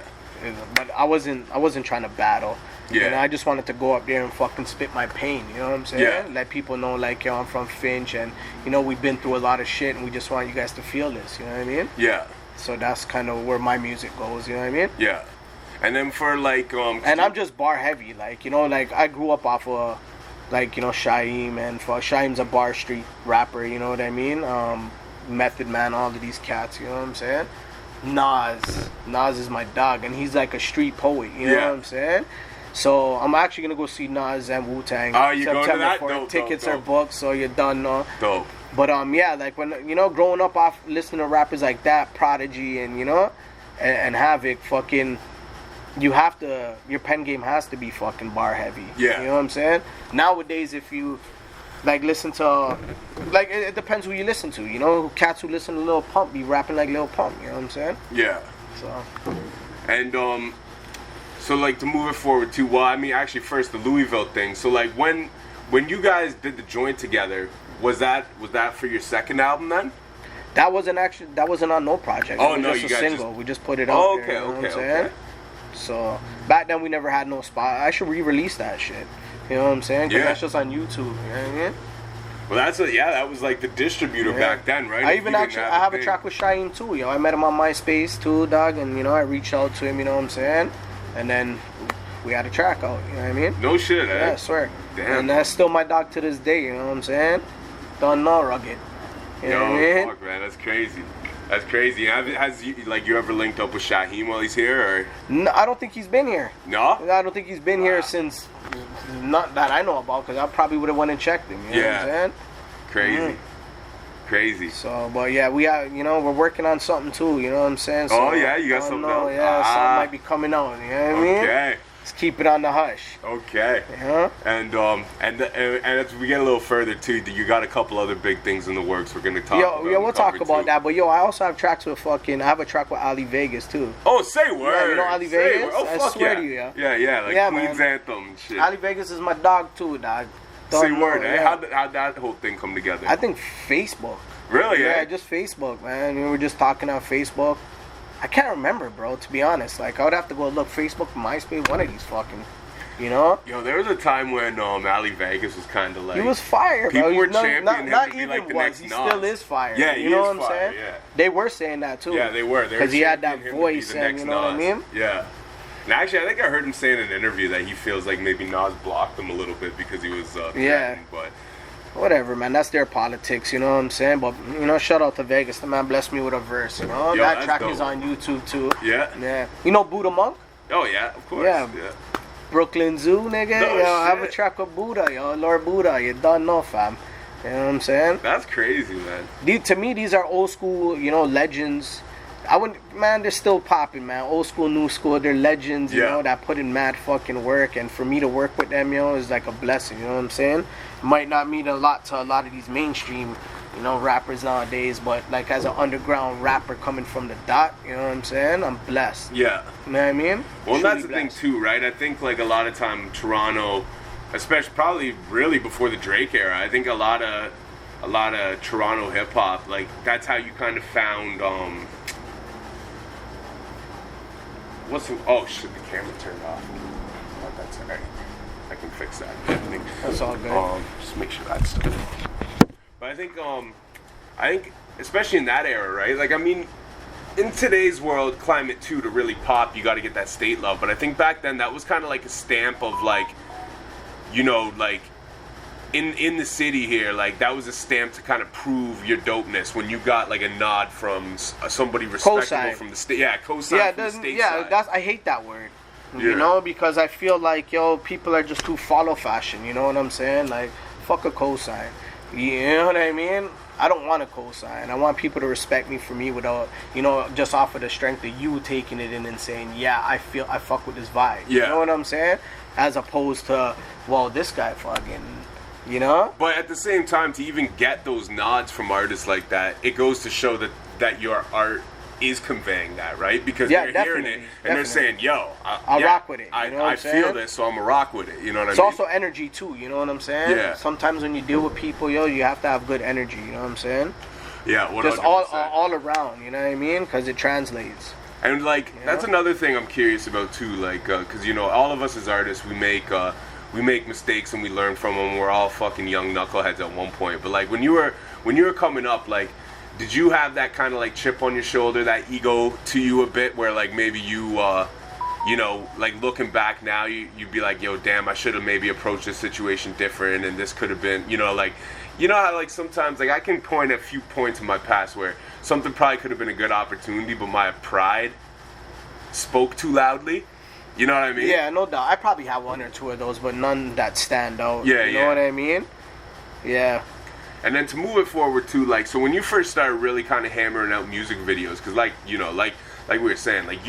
But I wasn't trying to battle. Yeah. You know, I just wanted to go up there and fucking spit my pain, you know what I'm saying? Yeah. Let people know, like, yo, I'm from Finch, and, you know, we've been through a lot of shit, and we just want you guys to feel this, you know what I mean? Yeah. So that's kind of where my music goes, you know what I mean? Yeah. And then for, like, and I'm just bar heavy, like, you know, like, I grew up off of, like, you know, Shaim, and Shaim's a bar street rapper, you know what I mean? Method Man, all of these cats, you know what I'm saying? Nas is my dog, and he's like a street poet, you know what I'm saying? So I'm actually gonna go see Nas and Wu-Tang. Oh, you going to that? Dope, tickets are booked, so you're done now. Dope. But yeah, like, when, you know, growing up off listening to rappers like that, Prodigy and, you know, and Havoc, fucking, you have to, your pen game has to be fucking bar heavy. Yeah. You know what I'm saying? Nowadays, if you, like, listen to, like, it depends who you listen to, you know? Cats who listen to Lil Pump be rapping like Lil Pump, you know what I'm saying? Yeah. So. And, so, like, to move it forward too, well, I mean, actually, first, the Louisville thing. So, like, when you guys did the joint together, was that for your second album then? That wasn't on no project. Oh, it was no, just you a guys single. We just put it out there, you know what I'm saying? Okay. So, back then we never had no spot. I should re-release that shit. You know what I'm saying? Because that's just on YouTube, you know what I mean? Well, that was like the distributor back then, right? I have a track with Shaheen too, yo. I met him on MySpace too, dog, and, you know, I reached out to him, you know what I'm saying? And then we had a track out, you know what I mean? No shit, Yeah, I swear. Damn. And that's still my dog to this day, you know what I'm saying? Don't know, Rugged. You know what I mean? Fuck, man, that's crazy. That's crazy. Has you ever linked up with Shaheem while he's here, or? No, I don't think he's been here. No? I don't think he's been here since, not that I know about, because I probably would have went and checked him. You know what I'm saying? Crazy. Crazy. So, but yeah, we're working on something too, you know what I'm saying? So, you got something else? Yeah, something might be coming out, you know what I mean? Okay. Let's keep it on the hush. Okay. Yeah. And as we get a little further too, you got a couple other big things in the works we're gonna talk about. We'll talk about that. But I also have tracks with I have a track with Ali Vegas too. Oh, say word. Yeah, you know Ali Vegas? Oh, I fuck swear to you, Yeah, like Queen's man. Anthem and shit. Ali Vegas is my dog too, dog. Say word, eh? How'd that whole thing come together? I think Facebook. Really? Yeah, just Facebook, man. We were just talking on Facebook. I can't remember, bro, to be honest. Like, I would have to go look Facebook, MySpace, one of these fucking, you know? Yo, there was a time when Ali Vegas was kind of like... He was fire, bro. People were championing him to be like the next He Nas. still is fire. Yeah, you know what I'm fire, saying? yeah. They were saying that, too. Yeah, they were. Because he had that voice, and you know what I mean? Yeah. And actually, I think I heard him say in an interview that he feels like maybe Nas blocked him a little bit because he was threatened, but... Whatever, man. That's their politics, you know what I'm saying? But, shout out to Vegas. The man blessed me with a verse, you know? Yo, that track dope. is on YouTube, too. Yeah? Yeah. You know Buddha Monk? Oh, yeah, of course. Yeah. Brooklyn Zoo, nigga. No I have a shit. track with Buddha, Lord Buddha. You don't know, fam. You know what I'm saying? That's crazy, man. To me, these are old school, legends. They're still popping, man. Old school, new school, they're legends, you know, that put in mad fucking work. And for me to work with them, is like a blessing, you know what I'm saying? Might not mean a lot to a lot of these mainstream, rappers nowadays, but like as an underground rapper coming from the dot, you know what I'm saying? I'm blessed. Yeah. You know what I mean? Well, that's the thing too, right? I think like a lot of time Toronto, especially probably really before the Drake era, I think a lot of Toronto hip hop, like that's how you kind of found oh shit, the camera turned off. Oh, that's alright. I can fix that. That's all good. Just make sure that's done. But I think especially in that era, right? Like I mean, in today's world, climate too, to really pop, you got to get that state love. But I think back then that was kind of like a stamp of like, like in the city here, like that was a stamp to kind of prove your dopeness when you got like a nod from somebody respectable Cosign. from the state. Yeah, cosign from the state side. I hate that word. Yeah. Because I feel like people are just too follow fashion. You know what I'm saying? Like fuck a cosign. You know what I mean? I don't want a cosign. I want people to respect me for me without, just off of the strength of you taking it in and saying, yeah, I fuck with this vibe. Yeah. You know what I'm saying? As opposed to, well, this guy fucking, But at the same time, to even get those nods from artists like that, it goes to show that your art is conveying that, right? Because they're hearing it and they're saying, yo, I'll rock with it. I feel this, so I'm going to rock with it. You know what I mean? It's also energy, too. You know what I'm saying? Yeah. Sometimes when you deal with people, you have to have good energy. You know what I'm saying? Yeah, 100%. Just all around, you know what I mean? Because it translates. And, like, that's another thing I'm curious about, too. Like, because, all of us as artists, we make mistakes and we learn from them. We're all fucking young knuckleheads at one point. But, like, when you were coming up, like, did you have that kind of like chip on your shoulder, that ego to you a bit, where like maybe you, like looking back now, you'd be like, yo, damn, I should have maybe approached this situation different, and this could have been, like, how like sometimes like I can point at a few points in my past where something probably could have been a good opportunity, but my pride spoke too loudly. You know what I mean? Yeah, no doubt. I probably have one or two of those, but none that stand out. Yeah, you know what I mean? Yeah. And then to move it forward too, like, so when you first started really kind of hammering out music videos, because like, like we were saying, like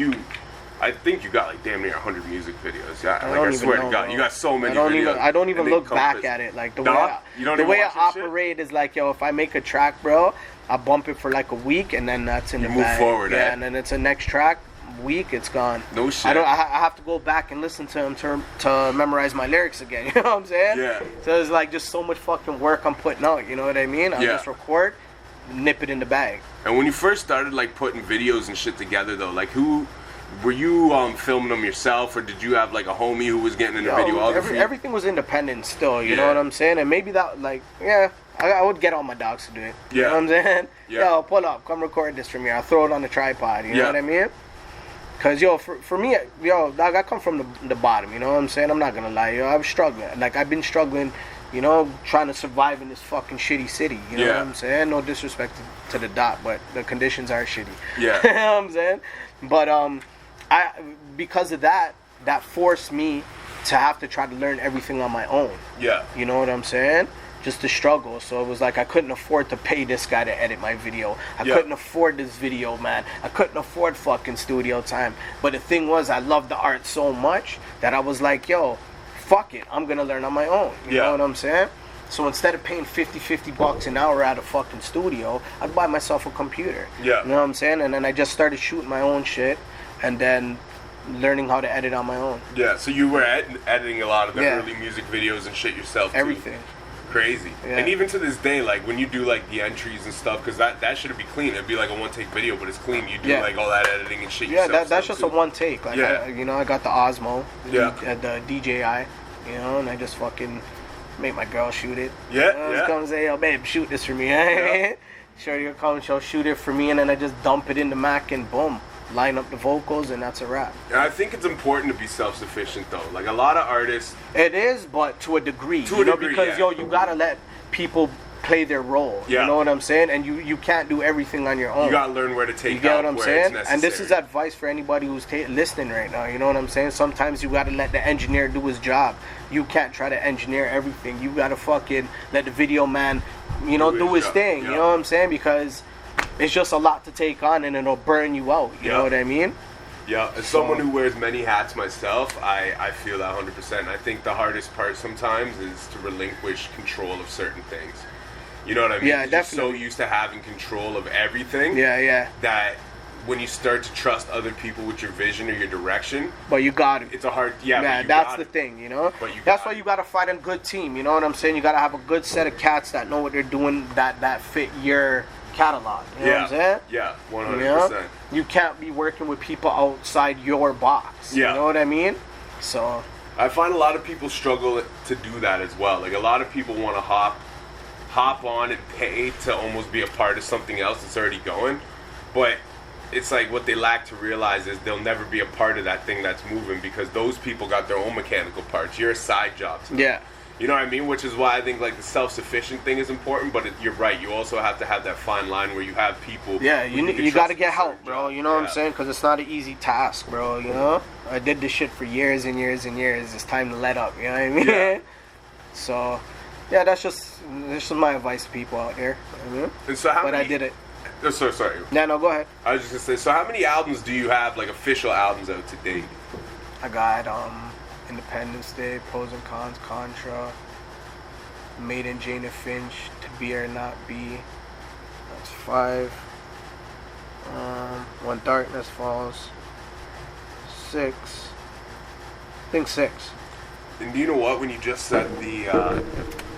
I think you got like damn near 100 music videos. Yeah, I swear to God, you got so many videos. I don't even look back at it. Like the way I operate is like, yo, if I make a track, bro, I bump it for like a week, and then that's in the bag. Move forward, yeah, and then it's a next track. Week, it's gone. No shit. I have to go back and listen to them to memorize my lyrics again. You know what I'm saying? Yeah. So it's like just so much fucking work I'm putting out. You know what I mean? I'll just record, nip it in the bag. And when you first started like putting videos and shit together, though, like who were you filming them yourself, or did you have like a homie who was getting into videography? Everything was independent still. You know what I'm saying? And maybe that I would get all my dogs to do it. You know what I'm saying? Yeah. Yo, pull up, come record this for me. I'll throw it on the tripod. You know what I mean? Cause for me, dog, I come from the bottom. You know what I'm saying? I'm not gonna lie, I'm struggling. Like I've been struggling you know, trying to survive in this fucking shitty city. You know what I'm saying? No disrespect to the dot, but the conditions are shitty. Yeah. You know what I'm saying? But because of that forced me to have to try to learn everything on my own. Yeah. You know what I'm saying? Just the struggle. So it was like I couldn't afford to pay this guy to edit my video. I couldn't afford this video, man. I couldn't afford fucking studio time. But the thing was, I loved the art so much that I was like, yo, fuck it. I'm going to learn on my own. You know what I'm saying? So instead of paying $50 an hour at a fucking studio, I'd buy myself a computer. Yeah. You know what I'm saying? And then I just started shooting my own shit and then learning how to edit on my own. Yeah, so you were editing a lot of the early music videos and shit yourself too. Everything. Crazy. Yeah. And even to this day, like when you do like the entries and stuff, because that shouldn't be clean. It'd be like a one-take video, but it's clean. You do like all that editing and shit yourself. Yeah, that's just a one take. Like I got the Osmo, the DJI, you know, and I just fucking make my girl shoot it. Come and say, yo, babe, shoot this for me. Shorty will come, she'll shoot it for me, and then I just dump it in the Mac and boom. Line up the vocals and that's a wrap. And I think it's important to be self-sufficient though. Like a lot of artists, it is, but to a degree. Because you gotta let people play their role. You know what I'm saying? And you can't do everything on your own. You gotta learn where to take. You get what I'm saying? And this is advice for anybody who's listening right now. You know what I'm saying? Sometimes you gotta let the engineer do his job. You can't try to engineer everything. You gotta fucking let the video man, you know, do his thing. You know what I'm saying? Because it's just a lot to take on and it'll burn you out. You know what I mean? Yeah, as someone who wears many hats myself, I feel that 100%. I think the hardest part sometimes is to relinquish control of certain things. You know what I mean? Yeah, definitely. You're so used to having control of everything. That when you start to trust other people with your vision or your direction, but you got it. It's a hard, that's the thing, you know. That's why you got to fight a good team. You know what I'm saying? You got to have a good set of cats that know what they're doing, that fit your catalog. You know what I'm saying? Yeah, 100%. You know? You can't be working with people outside your box. You know what I mean? So I find a lot of people struggle to do that as well. Like a lot of people want to hop on and pay to almost be a part of something else that's already going, but it's like what they lack to realize is they'll never be a part of that thing that's moving because those people got their own mechanical parts. You're a side job to them. You know what I mean? Which is why I think like the self-sufficient thing is important, but you're right. You also have to have that fine line where you have people. Yeah, you got to get help, bro. You know what I'm saying? Because it's not an easy task, bro. You know, I did this shit for years and years and years. It's time to let up. You know what I mean? Yeah. So, yeah, that's just my advice to people out there. You know? And so I did it. Oh, sorry. No, go ahead. I was just gonna say. So, how many albums do you have, like official albums out to date? I got Independence Day, Pros and Cons, Contra, Made in Jane and Finch, To Be or Not Be. That's 5. When Darkness Falls. 6. I think 6. And do you know what? When you just said the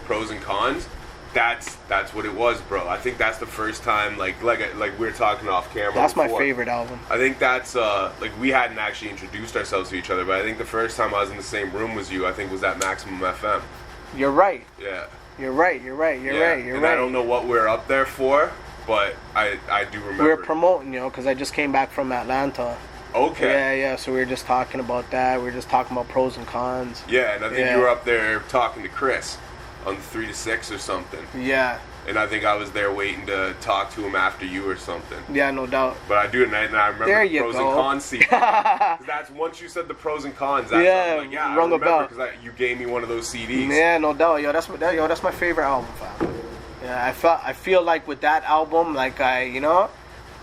pros and cons, that's what it was, bro. I think that's the first time, like we were talking off camera. That's before. my favorite album. I think that's like we hadn't actually introduced ourselves to each other, but I think the first time I was in the same room as you, I think was at Maximum FM. You're right. Yeah. You're right. I don't know what we're up there for, but I do remember. We were promoting, you know, because I just came back from Atlanta. Okay. Yeah. So we were just talking about that. We were just talking about pros and cons. Yeah, and I think you were up there talking to Chris on 3 to 6 or something. Yeah. And I think I was there waiting to talk to him after you or something. Yeah, no doubt. But I do, and I remember the pros and cons CD. That's once you said the pros and cons. That's like, I remember because you gave me one of those CDs. Yeah, no doubt. Yo, that's my favorite album, fam. Yeah, I feel like with that album, like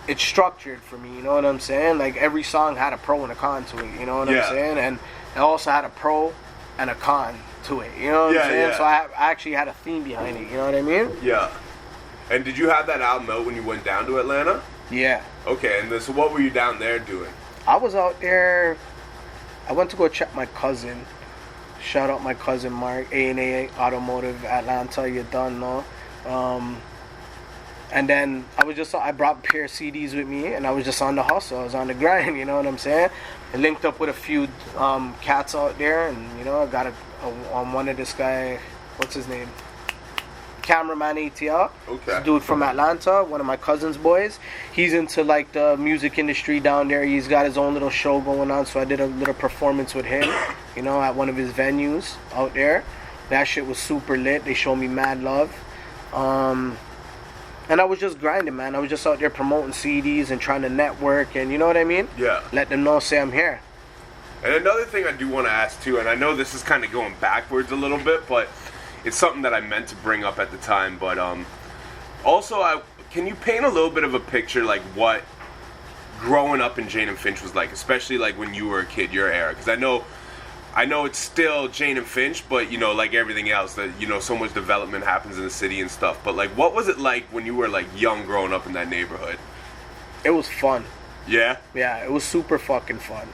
it's structured for me. You know what I'm saying? Like every song had a pro and a con to it. You know what I'm saying? And it also had a pro and a con to it, you know what I'm saying? So I actually had a theme behind it, you know what I mean? Yeah. And did you have that album out when you went down to Atlanta? Yeah. Okay, and so what were you down there doing? I was out there, I went to go check my cousin. Shout out my cousin Mark, A&A Automotive Atlanta, you done know. And then I brought a pair of CDs with me and I was just on the hustle, I was on the grind, you know what I'm saying? I linked up with a few cats out there and, you know, I got on one of this guy, what's his name? Cameraman ATL. Okay. This dude from Atlanta, one of my cousin's boys. He's into like the music industry down there. He's got his own little show going on, so I did a little performance with him, you know, at one of his venues out there. That shit was super lit. They showed me mad love. And I was just grinding, man. I was just out there promoting CDs and trying to network, and you know what I mean? Yeah. Let them know, say I'm here. And another thing I do want to ask too, and I know this is kind of going backwards a little bit, but it's something that I meant to bring up at the time. But also, can you paint a little bit of a picture, like what growing up in Jane and Finch was like, especially like when you were a kid, your era? Because I know it's still Jane and Finch, but you know, like everything else, that you know, so much development happens in the city and stuff. But like, what was it like when you were like young, growing up in that neighborhood? It was fun. Yeah. Yeah, it was super fucking fun.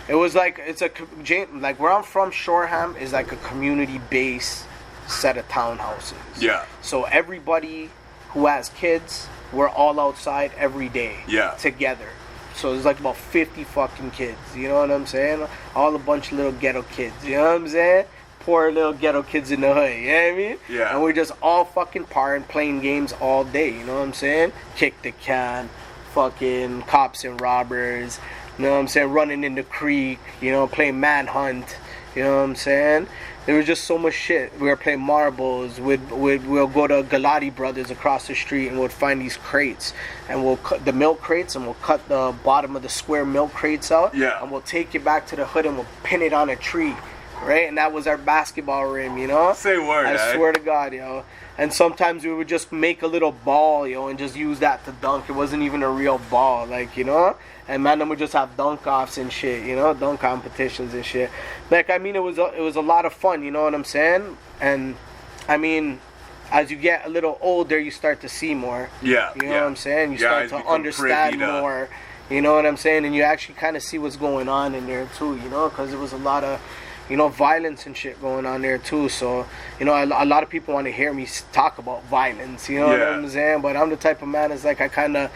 It was like like where I'm from, Shoreham is like a community-based set of townhouses. Yeah. So everybody who has kids, we're all outside every day. Yeah. Together. So there's like about 50 fucking kids, you know what I'm saying? All a bunch of little ghetto kids, you know what I'm saying? Poor little ghetto kids in the hood, you know what I mean? Yeah. And we're just all fucking partying, playing games all day, you know what I'm saying? Kick the can, fucking cops and robbers, you know what I'm saying? Running in the creek, you know, playing manhunt, you know what I'm saying? There was just so much shit. We were playing marbles. We'll go to Galati Brothers across the street and we'll find these crates. And we'll cut the milk crates and we'll cut the bottom of the square milk crates out. Yeah. And we'll take it back to the hood and we'll pin it on a tree. Right? And that was our basketball rim, you know? Say word, I swear to God, yo. And sometimes we would just make a little ball, yo, and just use that to dunk. It wasn't even a real ball, like, you know? And man, then we just have dunk-offs and shit, you know? Dunk competitions and shit. Like, I mean, it was a lot of fun, you know what I'm saying? And, I mean, as you get a little older, you start to see more. Yeah. You know what I'm saying? You start to understand more. You know what I'm saying? And you actually kind of see what's going on in there, too, you know? Because there was a lot of, you know, violence and shit going on there too. So, you know, a lot of people want to hear me talk about violence, you know what I'm saying? But I'm the type of man that's like, I kind of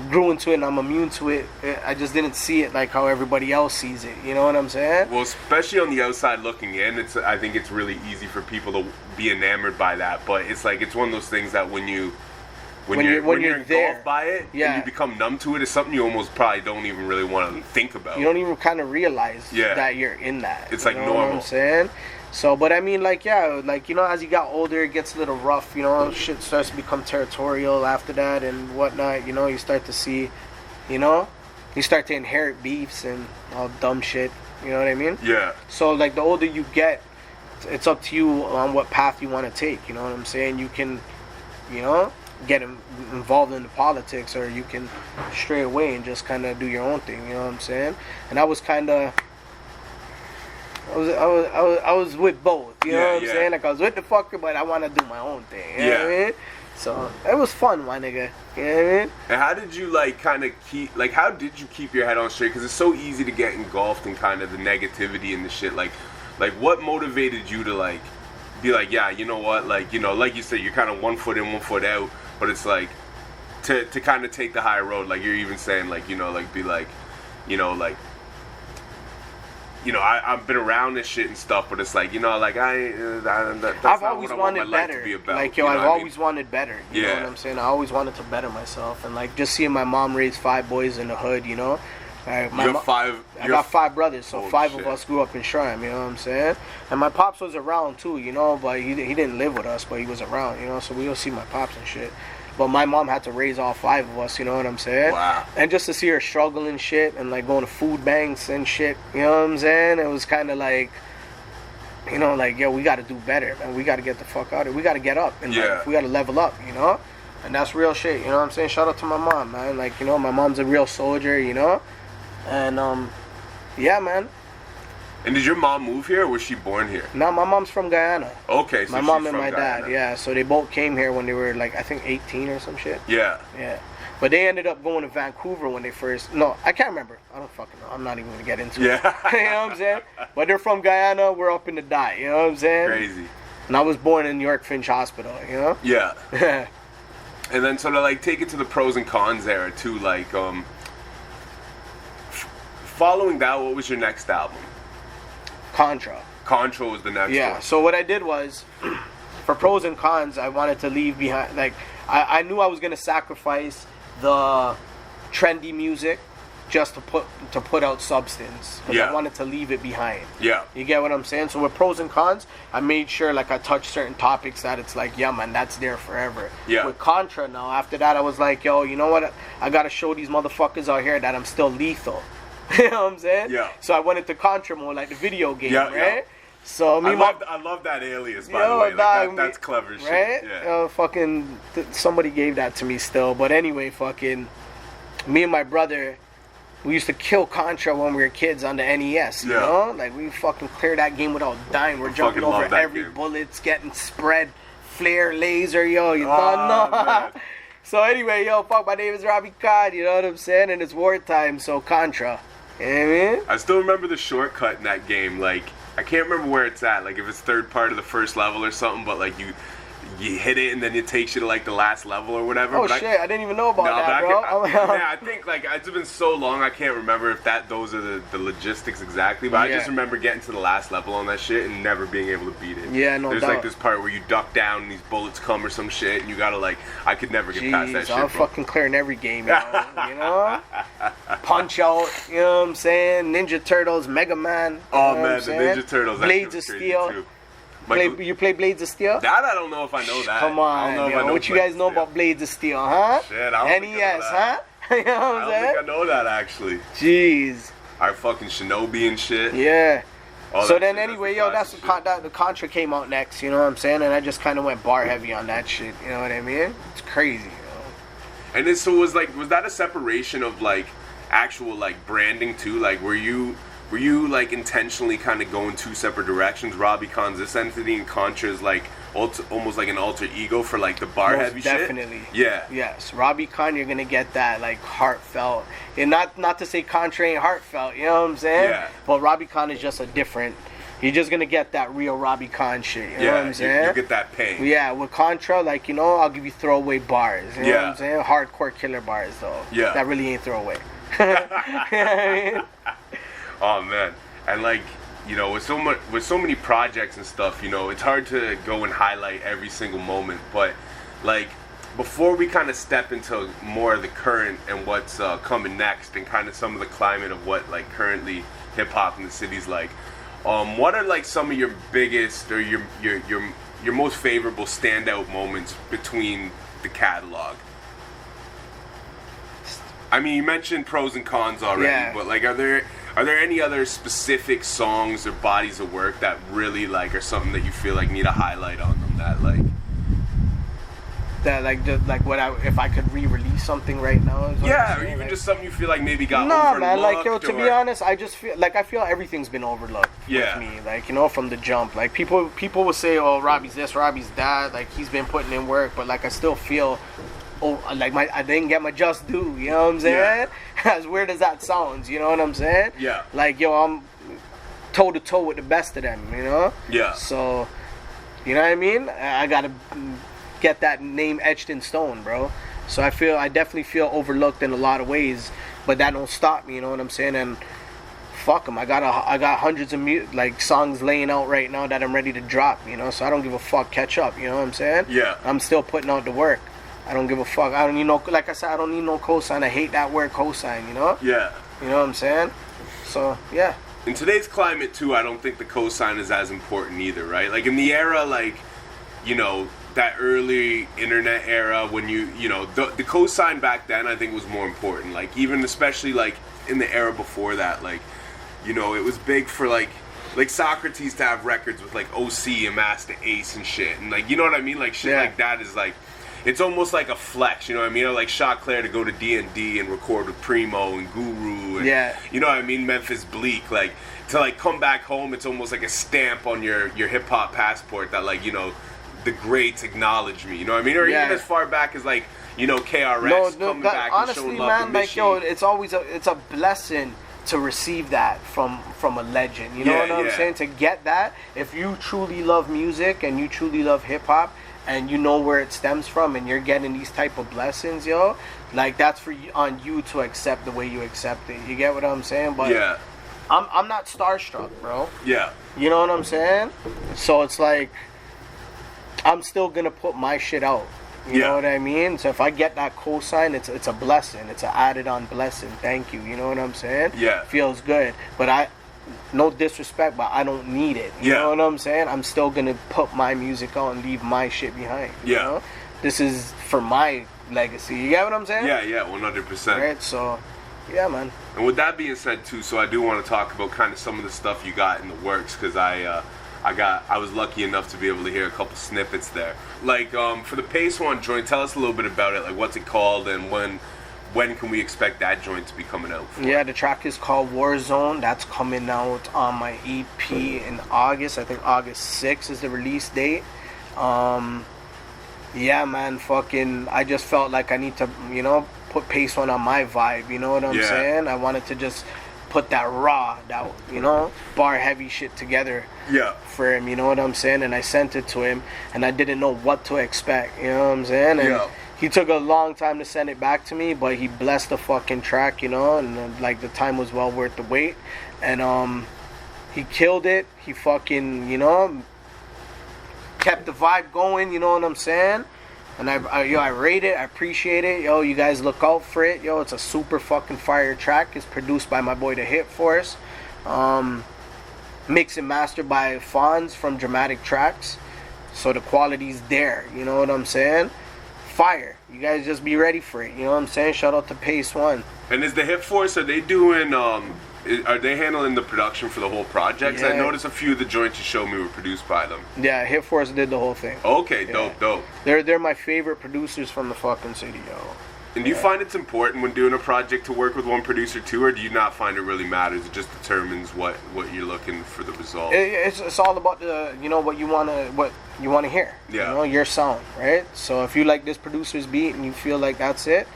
grew into it and I'm immune to it. I just didn't see it like how everybody else sees it, you know what I'm saying? Well, especially on the outside looking in, I think it's really easy for people to be enamored by that. But it's like, it's one of those things that when you're engulfed there, by it, and you become numb to it, it's something you almost probably don't even really want to think about. You don't even kind of realize that you're in that. It's like know normal. What I'm saying? So, but I mean, like, yeah, like, you know, as you got older, it gets a little rough, you know, shit starts to become territorial after that and whatnot, you know, you start to see, you know, you start to inherit beefs and all dumb shit, you know what I mean? Yeah. So, like, the older you get, it's up to you on what path you want to take, you know what I'm saying? You can, you know, get involved in the politics, or you can stray away and just kind of do your own thing, you know what I'm saying? And I was kind of, I was with both, you know what I'm saying? Like, I was with the fucker, but I want to do my own thing, you know what I mean? So, it was fun, my nigga, you know what I mean? And how did you, like, kind of how did you keep your head on straight? Because it's so easy to get engulfed in kind of the negativity and the shit, like what motivated you to, like, be like, yeah, you know what, like, you know, like you said, you're kind of 1 foot in, 1 foot out, but it's like, to kind of take the high road, like you're even saying, like, you know, like, be like, you know, like, you know, I've been around this shit and stuff, but it's like, you know, like, that's I've not always what I want my wanted life better. to be about. Like, yo, I've always wanted better. You know what I'm saying? I always wanted to better myself. And, like, just seeing my mom raise 5 boys in the hood, you know? I got 5 brothers, so 5 of us grew up in Shrine, you know what I'm saying? And my pops was around, too, you know? But he didn't live with us, but he was around, you know? So we don't see my pops and shit. But my mom had to raise all 5 of us, you know what I'm saying? Wow. And just to see her struggle and shit and, like, going to food banks and shit, you know what I'm saying? It was kind of like, you know, like, yo, we got to do better, man. We got to get the fuck out of here. We got to get up in life. We got to level up, you know? And that's real shit, you know what I'm saying? Shout out to my mom, man. Like, you know, my mom's a real soldier, you know? And, yeah, man. And did your mom move here, or was she born here? No, my mom's from Guyana. Okay, so my mom and my dad, yeah. So they both came here when they were, like, I think 18 or some shit. Yeah. Yeah. But they ended up going to Vancouver when they first... No, I can't remember. I don't fucking know. I'm not even going to get into it. You know what I'm saying? But they're from Guyana. We're up in the dot. You know what I'm saying? Crazy. And I was born in New York Finch Hospital, you know? Yeah. And then, so to, like, take it to the pros and cons era, too, like, following that, what was your next album? Contra was the next one. Yeah, so what I did was, for pros and cons, I wanted to leave behind, like, I knew I was going to sacrifice the trendy music just to put out substance. Because I wanted to leave it behind. Yeah. You get what I'm saying? So with pros and cons, I made sure like I touched certain topics that it's like, yeah, man, that's there forever. Yeah. With Contra now, after that, I was like, yo, you know what? I gotta show these motherfuckers out here that I'm still lethal. You know what I'm saying? Yeah. So I went into Contra mode, like the video game, Yeah, right? yeah. So I love that alias, by the way. Like, that's clever right? shit. Yeah. Somebody gave that to me still. But anyway, fucking, me and my brother, we used to kill Contra when we were kids on the NES, you know? Like, we fucking clear that game without dying. We're jumping over every bullets, getting spread, flare, laser, yo. You know? So anyway, yo, fuck, my name is Robbie Khan, you know what I'm saying? And it's wartime, so Contra. You know what I mean? I still remember the shortcut in that game, like, I can't remember where it's at, like if it's third part of the first level or something, but like you hit it and then it takes you to like the last level or whatever. Oh, but shit, I didn't even know about that, bro. I think like it's been so long I can't remember if those are the logistics exactly, but I just remember getting to the last level on that shit and never being able to beat it. Yeah, no There's doubt. like this part where you duck down and these bullets come or some shit and you gotta like, I could never get past that shit, I'm bro. fucking clearing every game, yo, you know? Punch Out, you know what I'm saying? Ninja Turtles, Mega Man. Oh man, the Ninja Turtles. Blades of Steel. Too. You play Blades of Steel? That I don't know if I know that. Come on, yo. What you guys know about Blades of Steel, huh? Shit, I don't NES, huh? You know what I'm saying? I don't think I know that, actually. Jeez. Our fucking Shinobi and shit. Yeah. So then shit, anyway, yo, the Contra came out next, you know what I'm saying? And I just kind of went bar heavy on that shit, you know what I mean? It's crazy, yo. And then, so was that a separation of, like, actual, like, branding, too? Like, were you like intentionally kind of going two separate directions? Robbie Khan's this entity and Contra's like almost like an alter ego for like the bar heavy shit? Definitely. Yeah. Yes. Robbie Khan, you're gonna get that like heartfelt. And not to say Contra ain't heartfelt, you know what I'm saying? Yeah. But Robbie Khan is just a different. You're just gonna get that real Robbie Khan shit. You know what I'm saying? You get that pain. Yeah, with Contra, like, you know, I'll give you throwaway bars. You know what I'm saying? Hardcore killer bars though. Yeah. That really ain't throwaway. You know what I mean? Oh man, and like, you know, with so many projects and stuff, you know, it's hard to go and highlight every single moment. But like, before we kind of step into more of the current and what's coming next, and kind of some of the climate of what like currently hip hop in the city's like, what are like some of your biggest or your most favorable standout moments between the catalog? I mean, you mentioned pros and cons already, but like, are there any other specific songs or bodies of work that really like are something that you feel like need a highlight on them if I could re-release something right now? Yeah, or even like, just something you feel like maybe got overlooked. Man, like, yo, to be honest, I feel everything's been overlooked with me, like, you know, from the jump. Like, people will say, oh, Robbie's this, Robbie's that, like, he's been putting in work, but like, I still feel, I didn't get my just due, you know what I'm saying? Yeah. As weird as that sounds, you know what I'm saying? Yeah. Like, yo, I'm toe to toe with the best of them, you know? Yeah. So, you know what I mean? I gotta get that name etched in stone, bro. So I definitely feel overlooked in a lot of ways, but that don't stop me, you know what I'm saying? And fuck them, I got hundreds of songs laying out right now that I'm ready to drop, you know? So I don't give a fuck, catch up, you know what I'm saying? Yeah. I'm still putting out the work. I don't give a fuck. I don't need no, like I said, I don't need no cosign. I hate that word cosign, you know? Yeah. You know what I'm saying? So, yeah. In today's climate, too, I don't think the cosign is as important either, right? Like, in the era, like, you know, that early internet era when you know, the cosign back then, I think, was more important. Like, even especially, like, in the era before that, like, you know, it was big for, like Socrates to have records with, like, OC and Master Ace and shit. And, like, you know what I mean? Like, shit like that is, like, it's almost like a flex, you know what I mean? Or like Shot Claire to go to D&D and record with Primo and Guru and, you know what I mean? Memphis Bleak, like, to like come back home, it's almost like a stamp on your hip-hop passport that, like, you know, the greats acknowledge me, you know what I mean? Or even as far back as, like, you know, KRS coming back honestly, and showing love man, to like, yo, it's always it's a blessing to receive that from a legend, you know what I'm saying? To get that, if you truly love music and you truly love hip-hop, and you know where it stems from, and you're getting these type of blessings, yo, like, that's on you to accept the way you accept it. You get what I'm saying? But I'm not starstruck, bro. Yeah. You know what I'm saying? So it's like, I'm still gonna put my shit out. You know what I mean? So if I get that cosign, it's a blessing. It's an added on blessing. Thank you. You know what I'm saying? Yeah. Feels good. But no disrespect, but I don't need it. You know what I'm saying? I'm still going to put my music out and leave my shit behind. You know? This is for my legacy. You get what I'm saying? Yeah, 100%. Right? So, yeah, man. And with that being said, too, so I do want to talk about kind of some of the stuff you got in the works, because I was lucky enough to be able to hear a couple snippets there. Like, for the Pacewon joint, tell us a little bit about it. Like, what's it called, and when can we expect that joint to be coming out? Yeah, the track is called Warzone. That's coming out on my EP in August. I think August 6th is the release date. Yeah, man, I just felt like I need to, put Pacewon on my vibe. You know what I'm saying? I wanted to just put that raw, bar heavy shit together for him. You know what I'm saying? And I sent it to him, and I didn't know what to expect. You know what I'm saying? And he took a long time to send it back to me, but he blessed the fucking track, and like the time was well worth the wait. And he killed it. He fucking, kept the vibe going, you know what I'm saying? And I rate it, I appreciate it. You guys look out for it. It's a super fucking fire track. It's produced by my boy The Hit Force. Mixed and mastered by Fonz from Dramatic Tracks. So the quality's there, you know what I'm saying? Fire. You guys just be ready for it, you know what I'm saying? Shout out to Pacewon. And is the Hit Force, are they doing, are they handling the production for the whole project? I noticed a few of the joints you showed me were produced by them. Yeah, Hit Force did the whole thing. Okay, dope. They're my favorite producers from the fucking city, yo. And do you find it's important when doing a project to work with one producer too, or do you not find it really matters? It just determines what you're looking for the result. It's all about the what you wanna hear. Yeah. Your sound, right? So if you like this producer's beat and you feel like that's it,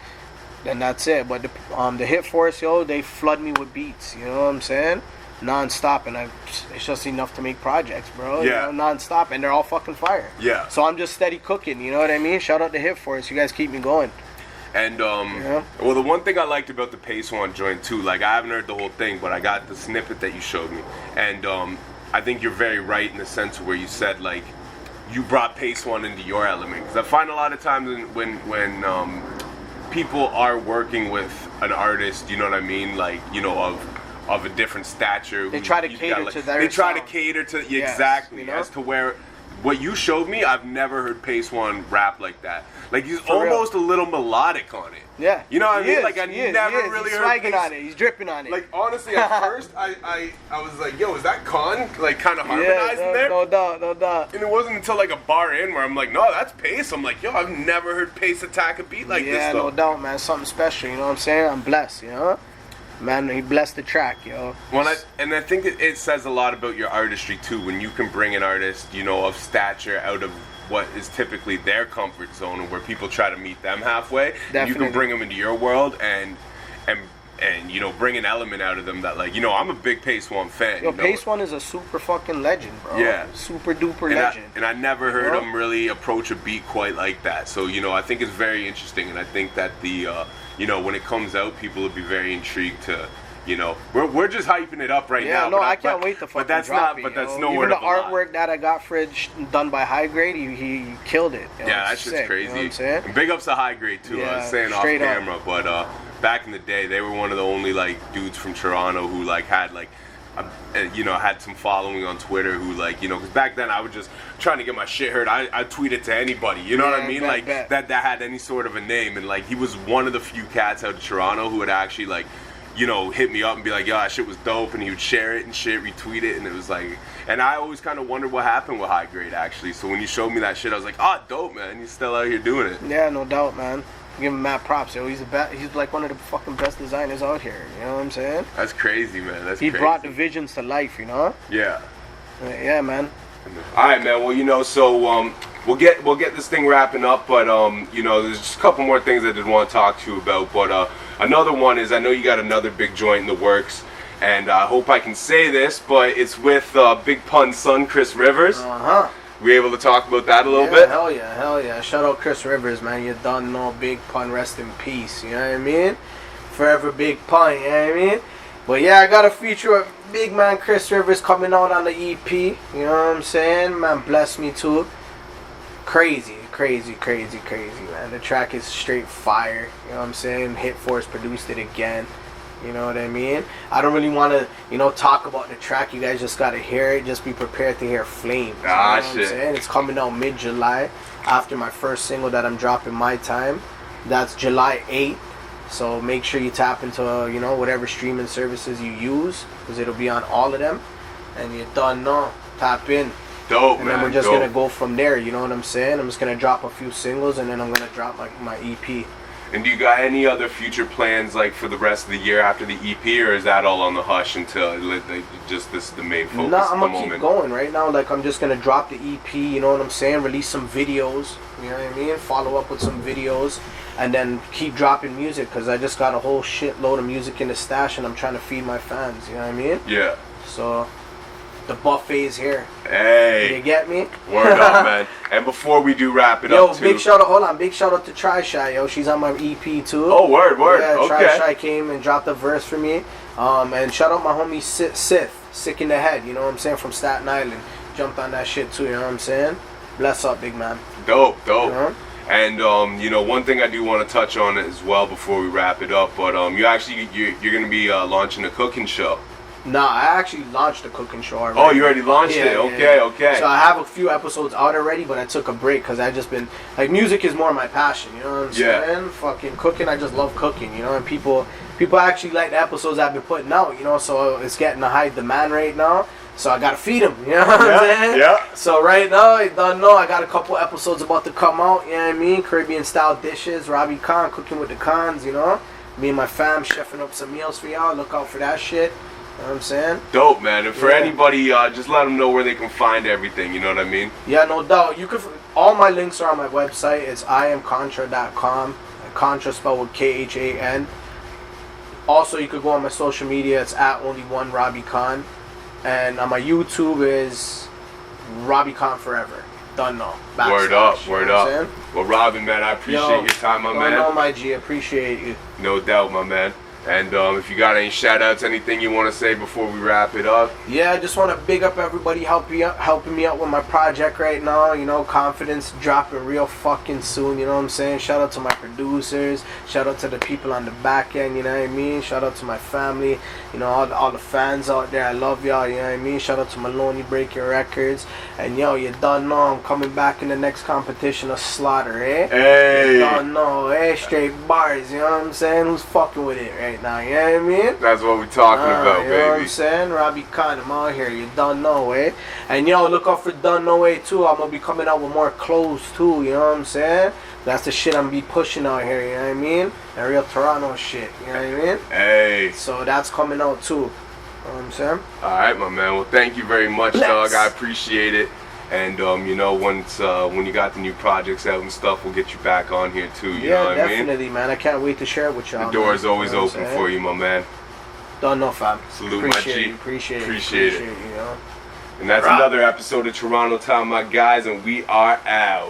then that's it. But the Hit Force, they flood me with beats. You know what I'm saying? Non-stop, and it's just enough to make projects, bro. Non-stop, and they're all fucking fire. Yeah. So I'm just steady cooking. You know what I mean? Shout out to Hit Force. You guys keep me going. And well, the one thing I liked about the Pacewon joint too, like I haven't heard the whole thing, but I got the snippet that you showed me, and I think you're very right in the sense where you said like you brought Pacewon into your element. Because I find a lot of times when people are working with an artist, you know what I mean, like of a different stature, they try to cater to their. They try to cater to exactly as to where. What you showed me, I've never heard Pacewon rap like that. Like he's almost a little melodic on it. Yeah. You know what I mean? Like I never really heard. He's swagging on it. He's dripping on it. Like honestly, at first I was like, yo, is that Con like kind of harmonizing there? No doubt. And it wasn't until like a bar in where I'm like, no, that's Pace. I'm like, yo, I've never heard Pace attack a beat like this. Yeah, no doubt, man. Something special. You know what I'm saying? I'm blessed. Man, he blessed the track, yo. And I think it says a lot about your artistry too, when you can bring an artist, of stature out of what is typically their comfort zone, and where people try to meet them halfway. Definitely. You can bring them into your world and bring an element out of them that like, I'm a big Pacewon fan. Yo, Pacewon is a super fucking legend, bro. Yeah. Super duper legend. And I never heard him really approach a beat quite like that. So, I think it's very interesting, and I think that the when it comes out, people will be very intrigued to, we're just hyping it up right now. Yeah, no, I can't wait to fucking drop it. But that's nowhere. Even the artwork that I got for it done by High Grade, he killed it. Yeah, that shit's crazy. You know what I'm saying? And big ups to High Grade too. I was saying off camera, but back in the day, they were one of the only like dudes from Toronto who like had like. Had some following on Twitter who because back then I was just trying to get my shit heard. I tweeted to anybody, you know what I mean? That had any sort of a name, and like he was one of the few cats out of Toronto who would actually hit me up and be like, yo, that shit was dope, and he would share it and shit, retweet it, and it was like, and I always kind of wondered what happened with High Grade actually. So when you showed me that shit, I was like, dope, man, he's still out here doing it. Yeah, no doubt, man. Give him mad props, yo. He's like one of the fucking best designers out here. You know what I'm saying? That's crazy, man. He brought the visions to life, Yeah. Yeah, man. All right, man. Well, so we'll get this thing wrapping up, but there's just a couple more things I did want to talk to you about. But another one is I know you got another big joint in the works, and I hope I can say this, but it's with Big Pun's son, Chris Rivers. We able to talk about that a little bit? Hell yeah. Shout out Chris Rivers, man. You done know Big Pun, rest in peace. You know what I mean? Forever Big Pun, you know what I mean? But yeah, I got a feature of big man Chris Rivers coming out on the EP. You know what I'm saying? Man, bless me too. Crazy crazy, man. The track is straight fire. You know what I'm saying? Hit Force produced it again. You know what I mean? I don't really want to, talk about the track. You guys just got to hear it. Just be prepared to hear Flames. You know what I'm saying? It's coming out mid-July after my first single that I'm dropping, My Time. That's July 8th. So make sure you tap into, whatever streaming services you use, because it'll be on all of them. And you done know. Tap in. Dope, and man. then we're just going to go from there. You know what I'm saying? I'm just going to drop a few singles, and then I'm going to drop my EP. And do you got any other future plans, like, for the rest of the year after the EP, or is that all on the hush until just this is the main focus? No, I'm gonna keep going right now. Like, I'm just gonna drop the EP. You know what I'm saying? Release some videos. You know what I mean? Follow up with some videos, and then keep dropping music, because I just got a whole shitload of music in the stash, and I'm trying to feed my fans. You know what I mean? Yeah. So the buffet is here. Hey. You get me? Word up, man. And before we do wrap it up, too. Big shout out. Big shout out to Try Shy, yo. She's on my EP too. Oh, word. Yeah, okay. Try Shy came and dropped a verse for me. And shout out my homie Sith, Sick in the Head. You know what I'm saying? From Staten Island, jumped on that shit too. You know what I'm saying? Bless up, big man. Dope. Uh-huh. And one thing I do want to touch on as well before we wrap it up, but you're gonna be launching a cooking show. Nah, I actually launched the cooking show already. Oh, you already launched it? Okay. So I have a few episodes out already, but I took a break because I just been, like, music is more my passion, you know what I'm saying? Fucking cooking, I just love cooking, and people actually like the episodes I've been putting out, so it's getting a high demand right now. So I gotta feed them, you know what I'm saying? Yeah. So right now, I don't know, I got a couple episodes about to come out, you know what I mean? Caribbean style dishes, Robbie Khan, cooking with the Khans, Me and my fam chefing up some meals for y'all, look out for that shit. You know what I'm saying? Dope, man. And for anybody, just let them know where they can find everything. You know what I mean? Yeah, no doubt. You could. All my links are on my website. It's iamcontra.com. Contra spelled with Khan. Also, you could go on my social media. It's @only1 Robbie Khan. And on my YouTube is Robbie Khan Forever. Done no. Word up. Well, Robin, man, I appreciate your time, my man. No, my G, appreciate you. No doubt, my man. And if you got any shout outs, anything you want to say before we wrap it up? Yeah, I just want to big up everybody helping me out with my project right now. Confidence dropping real fucking soon. You know what I'm saying? Shout out to my producers. Shout out to the people on the back end. You know what I mean? Shout out to my family. All the fans out there. I love y'all. You know what I mean? Shout out to Maloney, Breaking Records. And you done know I'm coming back in the next competition of Slaughter, eh? Hey. You done know, eh? Straight bars. You know what I'm saying? Who's fucking with it right now? You know what I mean? That's what we're talking about, baby. You know what I'm saying? Robbie Khan, I'm out here. You done know, eh? And look out for Done Know, eh, too. I'm gonna be coming out with more clothes, too. You know what I'm saying? That's the shit I'm gonna be pushing out here. You know what I mean? And real Toronto shit. You know what I mean? Hey. So that's coming out, too. You know what I'm saying? All right, my man. Well, thank you very much, dog. I appreciate it. And once when you got the new projects out and stuff, we'll get you back on here too. You know what I mean? Yeah, definitely, man. I can't wait to share it with y'all. The door is always open for you, my man. Don't know, fam. Salute, my G. Appreciate it. And that's another episode of Toronto Time, my guys, and we are out.